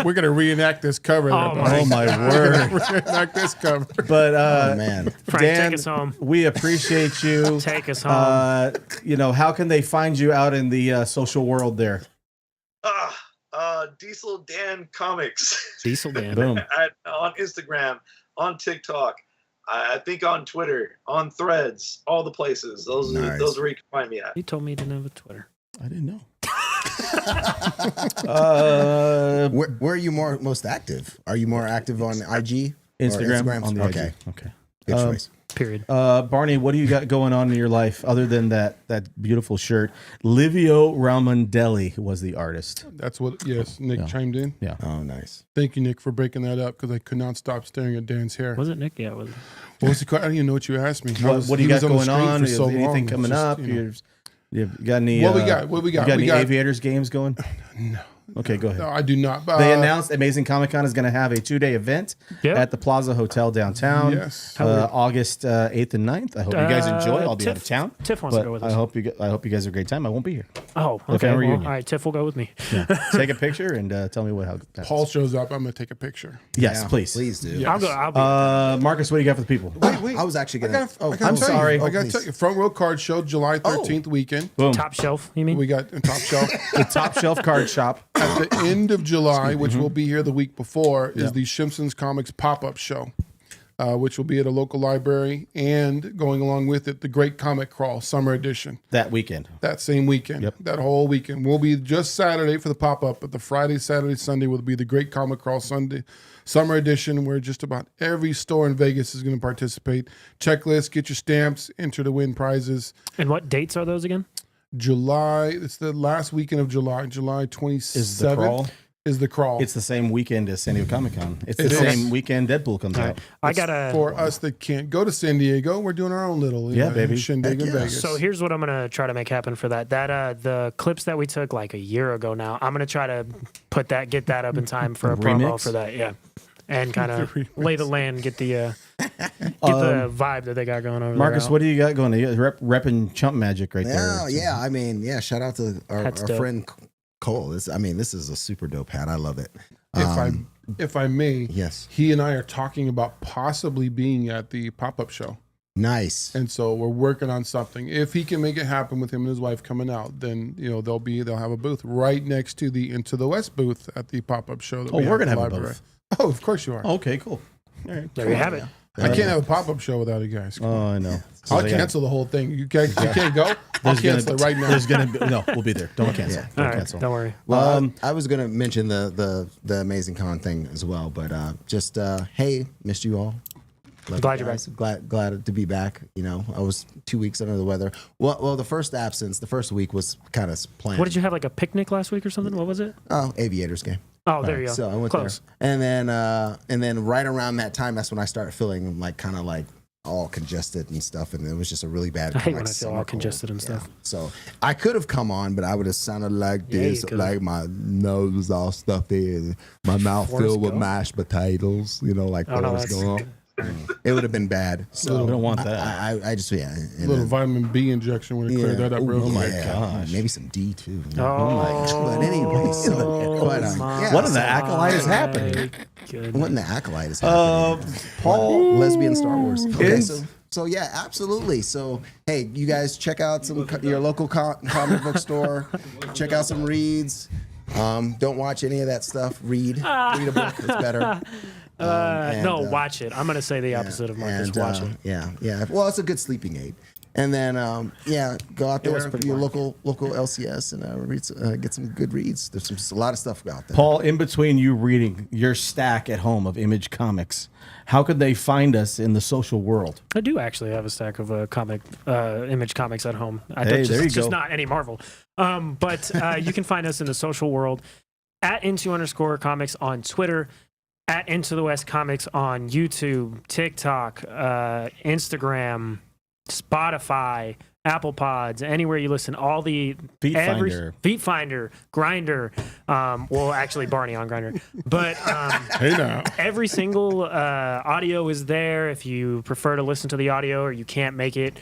Speaker 4: We're gonna reenact this cover.
Speaker 3: Oh
Speaker 2: Oh my word!
Speaker 4: Reenact this cover.
Speaker 2: But
Speaker 6: Oh, man.
Speaker 3: Frank,
Speaker 2: Dan,
Speaker 3: take us home.
Speaker 2: we appreciate you.
Speaker 3: Take us home.
Speaker 2: How can they find you out in the social world there?
Speaker 5: Deisel Dan Comics
Speaker 3: Deisel Dan.
Speaker 2: Boom.
Speaker 5: on Instagram, on TikTok, I think on Twitter, on Threads, all the places. Those
Speaker 6: Nice.
Speaker 5: are where you can find me at.
Speaker 3: You told me you didn't have a Twitter.
Speaker 2: I didn't know.
Speaker 6: Where are you most active? Are you more active on IG? or
Speaker 2: Instagram on the
Speaker 6: okay.
Speaker 2: IG. Okay.
Speaker 6: Good choice.
Speaker 3: Period.
Speaker 2: Barney, what do you got going on in your life other than that beautiful shirt? Livio Ramondelli was the artist.
Speaker 4: That's what. Yes, Nick
Speaker 2: Yeah.
Speaker 4: chimed in.
Speaker 2: Yeah.
Speaker 6: Oh, nice.
Speaker 4: Thank you, Nick, for breaking that up because I could not stop staring at Dan's hair.
Speaker 3: Was it Nick? Yeah, it was.
Speaker 4: What was the question? I didn't even know what you asked me.
Speaker 2: What do you
Speaker 4: He
Speaker 2: got
Speaker 4: was the
Speaker 2: going
Speaker 4: screen
Speaker 2: on?
Speaker 4: for
Speaker 2: Is
Speaker 4: so
Speaker 2: anything
Speaker 4: long.
Speaker 2: coming
Speaker 4: It's just,
Speaker 2: up?
Speaker 4: you know.
Speaker 2: You got any?
Speaker 4: What we got? What we got?
Speaker 2: You got
Speaker 4: We
Speaker 2: any
Speaker 4: got-
Speaker 2: Aviators games going?
Speaker 4: No.
Speaker 2: Okay, go ahead.
Speaker 4: No, I do not.
Speaker 2: They announced Amazing Comic Con is going to have a 2-day event
Speaker 3: Yep.
Speaker 2: at the Plaza Hotel downtown.
Speaker 4: Yes.
Speaker 2: August 8th and 9th. I hope you guys enjoy. I'll be out of town.
Speaker 3: Tiff wants to
Speaker 2: But
Speaker 3: go with
Speaker 2: I
Speaker 3: us.
Speaker 2: hope you guys have a great time. I won't be here.
Speaker 3: Oh,
Speaker 2: Like
Speaker 3: okay.
Speaker 2: a
Speaker 3: Well,
Speaker 2: reunion.
Speaker 3: all right, Tiff will go with me.
Speaker 2: Yeah. Take a picture and tell me how.
Speaker 4: Paul shows up. I'm gonna take a picture.
Speaker 2: Yes,
Speaker 6: Yeah,
Speaker 2: please.
Speaker 6: Please do.
Speaker 4: Yeah.
Speaker 3: I'll go. I'll be.
Speaker 2: Marcus, what do you got for the people?
Speaker 4: Wait.
Speaker 6: I was actually
Speaker 4: I
Speaker 6: going
Speaker 4: gotta,
Speaker 6: to.
Speaker 4: I gotta
Speaker 2: I'm
Speaker 4: tell
Speaker 2: sorry.
Speaker 4: You, I gotta
Speaker 6: please.
Speaker 4: tell you. Front Row Card Show, July 13th weekend.
Speaker 2: Boom.
Speaker 3: Top shelf, you mean?
Speaker 4: We got a top shelf.
Speaker 2: The Top Shelf Card Shop.
Speaker 4: At the end of July, which will be here the week before, is the ShimpSons Comics pop-up show, which will be at a local library, and going along with it, the Great Comic Crawl Summer Edition.
Speaker 2: That weekend.
Speaker 4: That same weekend,
Speaker 2: Yep.
Speaker 4: that whole weekend. Will be just Saturday for the pop-up, but the Friday, Saturday, Sunday will be the Great Comic Crawl Sunday Summer Edition, where just about every store in Vegas is going to participate. Checklist, get your stamps, enter to win prizes.
Speaker 3: And what dates are those again?
Speaker 4: July, it's the last weekend of July. July 27th
Speaker 2: Is the crawl?
Speaker 4: is the crawl.
Speaker 2: It's the same weekend as San Diego Comic Con. It's the
Speaker 4: It is.
Speaker 2: same weekend Deadpool comes out.
Speaker 3: I gotta.
Speaker 4: For us that can't go to San Diego, we're doing our own little
Speaker 2: Yeah, baby.
Speaker 4: shindig in
Speaker 6: Heck yeah.
Speaker 4: Vegas.
Speaker 3: So here's what I'm gonna try to make happen for that. The clips that we took like a year ago now, I'm gonna try to get that up in time for a promo
Speaker 2: Remix?
Speaker 3: for that. Yeah, and kind of lay the land, get the vibe that they got going over
Speaker 2: Marcus,
Speaker 3: there.
Speaker 2: what do you got going? You repping Chump Magic right there.
Speaker 6: Yeah. I mean, shout out to our
Speaker 3: That's dope.
Speaker 6: friend Cole. This is a super dope hat. I love it.
Speaker 4: if I if I may,
Speaker 6: Yes.
Speaker 4: he and I are talking about possibly being at the pop-up show.
Speaker 6: Nice.
Speaker 4: And so we're working on something. If he can make it happen with him and his wife coming out, then they'll have a booth right next to the Into the West booth at the pop-up show. That
Speaker 2: we're gonna
Speaker 4: at the
Speaker 2: have a
Speaker 4: library.
Speaker 2: booth.
Speaker 4: Oh, of course you are.
Speaker 2: Okay, cool. All right.
Speaker 3: There you have it.
Speaker 4: I can't have a pop-up show without you guys.
Speaker 2: Oh, I know.
Speaker 4: I'll cancel the whole thing. You can't go. I'll cancel it right now.
Speaker 2: There's gonna be we'll be there. Don't cancel.
Speaker 6: Yeah.
Speaker 2: Don't
Speaker 3: All right,
Speaker 2: cancel.
Speaker 3: don't worry.
Speaker 6: Well, I was gonna mention the Amazing Con thing as well, but just hey, missed you all. Love
Speaker 3: Glad
Speaker 6: you
Speaker 3: you're
Speaker 6: guys. Glad to be back. I was 2 weeks under the weather. Well, the first week was kind of planned.
Speaker 3: What did you have, like a picnic last week or something? What was it?
Speaker 6: Oh, Aviators game.
Speaker 3: Oh, there you go.
Speaker 6: So I went
Speaker 3: Close.
Speaker 6: there, and then right around that time, that's when I started feeling kind of all congested and stuff, and it was just a really bad.
Speaker 3: I hate
Speaker 6: kinda
Speaker 3: when I feel
Speaker 6: summer
Speaker 3: all
Speaker 6: cold.
Speaker 3: congested and
Speaker 6: Yeah.
Speaker 3: stuff.
Speaker 6: So I could have come on, but I would have sounded like
Speaker 3: Yeah, you
Speaker 6: this,
Speaker 3: could've.
Speaker 6: like my nose was all stuffy, and my mouth
Speaker 3: Forrest
Speaker 6: filled with
Speaker 3: Gump?
Speaker 6: mashed potatoes. Like
Speaker 3: Oh, no,
Speaker 6: Forrest
Speaker 3: that's
Speaker 6: Gump. It would have been bad. So
Speaker 2: We don't want that.
Speaker 6: I just
Speaker 4: A little vitamin B injection would have cleared that up real
Speaker 2: Oh my
Speaker 4: quick.
Speaker 2: gosh.
Speaker 6: Maybe some D too.
Speaker 3: Oh,
Speaker 6: But anyway, yeah,
Speaker 2: What in the acolyte is happening?
Speaker 6: what in the acolyte is happening?
Speaker 2: Paul.
Speaker 6: Lesbian Star Wars. Okay,
Speaker 2: Is-
Speaker 6: so yeah, absolutely. So hey, you guys check out your local comic book store. Check out some reads. Don't watch any of that stuff. Read a book. It's better.
Speaker 3: Watch it. I'm going to say the opposite of Marcus. Watch it.
Speaker 6: Yeah. Well, it's a good sleeping aid. And then, go out there, your local LCS, and get some good reads. There's a lot of stuff out there.
Speaker 2: Paul, in between you reading your stack at home of Image Comics, how could they find us in the social world?
Speaker 3: I do actually have a stack of Image Comics at home.
Speaker 2: There you
Speaker 3: It's just
Speaker 2: go.
Speaker 3: not any Marvel. But you can find us in the social world at @into_comics on Twitter, at Into the West Comics on YouTube, TikTok, Instagram, Spotify, Apple Pods, anywhere you listen. All the
Speaker 2: Feet Finder.
Speaker 3: Grindr. Actually Barney on Grindr, but
Speaker 4: Hey now.
Speaker 3: every single audio is there. If you prefer to listen to the audio or you can't make it,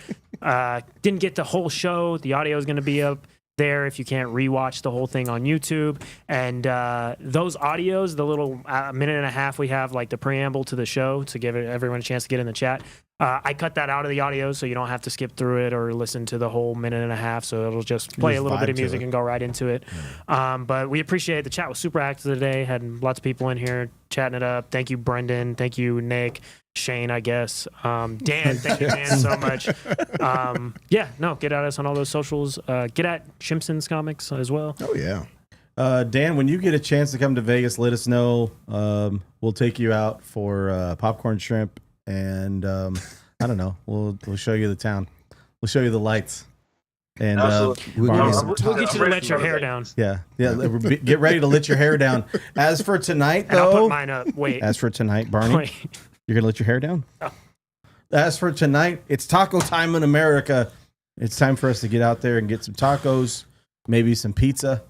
Speaker 3: didn't get the whole show, the audio is going to be up there if you can't rewatch the whole thing on YouTube. And those audios, the little minute and a half we have, like the preamble to the show to give everyone a chance to get in the chat, I cut that out of the audio so you don't have to skip through it or listen to the whole minute and a half. So it'll just play a little bit of music and go right into it. But we appreciate the chat. Was super active today. Had lots of people in here chatting it up. Thank you, Brendan. Thank you, Nick. Shane, I guess. Dan, thank you, Dan, so much. Get at us on all those socials. Get at ShimpSons Comics as well.
Speaker 6: Oh yeah.
Speaker 2: Dan, when you get a chance to come to Vegas, let us know. We'll take you out for popcorn shrimp, and I don't know. We'll show you the town. We'll show you the lights. And
Speaker 5: Absolutely.
Speaker 3: We'll get you to let your hair down.
Speaker 2: yeah. Get ready to let your hair down. As for tonight,
Speaker 3: And I'll
Speaker 2: though,
Speaker 3: put mine up. Wait.
Speaker 2: as for tonight, Barney,
Speaker 3: Wait.
Speaker 2: you're gonna let your hair down.
Speaker 3: Oh.
Speaker 2: As for tonight, it's taco time in America. It's time for us to get out there and get some tacos, maybe some pizza.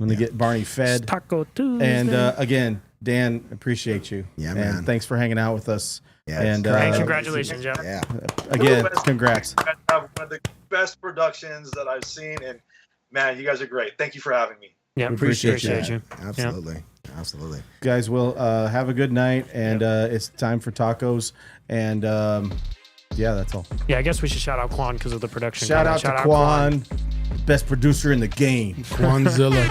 Speaker 2: I'm gonna get Barney fed.
Speaker 3: Taco Tuesday.
Speaker 2: And again, Dan, appreciate you.
Speaker 6: Yeah,
Speaker 2: and
Speaker 6: man.
Speaker 2: Thanks for hanging out with us.
Speaker 6: Yeah,
Speaker 2: and
Speaker 3: And congratulations, Jeff.
Speaker 6: Yeah.
Speaker 2: again, congrats.
Speaker 5: You guys have one of the best productions that I've seen, and man, you guys are great. Thank you for having me.
Speaker 3: Yeah,
Speaker 2: We appreciate
Speaker 3: appreciate
Speaker 2: you.
Speaker 3: you.
Speaker 6: Absolutely.
Speaker 2: Guys, will have a good night, and it's time for tacos. And that's all.
Speaker 3: Yeah, I guess we should shout out Quan because of the production.
Speaker 2: Shout out to Quan, best producer in the game.
Speaker 4: Quanzilla.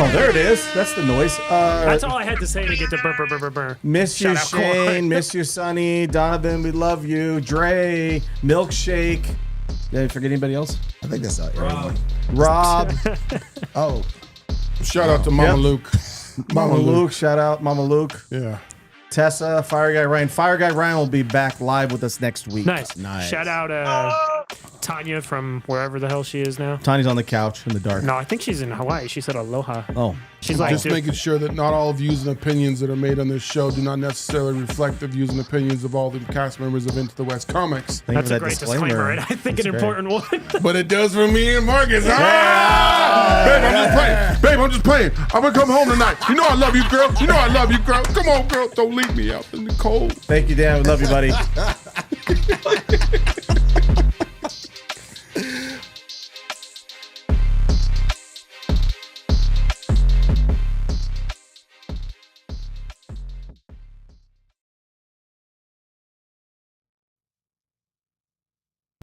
Speaker 2: Oh, there it is. That's the noise.
Speaker 3: That's all I had to say to get the burr, burr, burr, burr, burr.
Speaker 2: Miss you,
Speaker 3: Shout out Quan.
Speaker 2: Shane. Miss you, Sonny. Donovan, we love you. Dre, Milkshake. Did I forget anybody else?
Speaker 6: I think that's all.
Speaker 2: Rob.
Speaker 6: Oh,
Speaker 4: Shout out to Mama
Speaker 2: Yep.
Speaker 4: Luke.
Speaker 2: Mama Luke. Shout out Mama Luke.
Speaker 4: Yeah.
Speaker 2: Tessa, Fire Guy Ryan. Fire Guy Ryan will be back live with us next week.
Speaker 3: Nice.
Speaker 6: Nice.
Speaker 3: Shout out Tanya from wherever the hell she is now.
Speaker 2: Tany's on the couch in the dark.
Speaker 3: No, I think she's in Hawaii. She said aloha.
Speaker 2: Oh,
Speaker 3: She's like,
Speaker 4: Just
Speaker 3: dude,
Speaker 4: making sure that not all views and opinions that are made on this show do not necessarily reflect the views and opinions of all the cast members of Into the West Comics.
Speaker 2: thank you
Speaker 3: that's
Speaker 2: for
Speaker 3: a
Speaker 2: that
Speaker 3: great disclaimer, and I think
Speaker 2: That's
Speaker 3: an
Speaker 2: great.
Speaker 3: important one.
Speaker 4: But it does for me and Marcus. Ah! Babe, I'm just playing. Babe, I'm just playing. I'm going to come home tonight. You know I love you, girl. You know I love you, girl. Come on, girl. Don't leave me out in the cold.
Speaker 2: Thank you, Dan. We love you, buddy.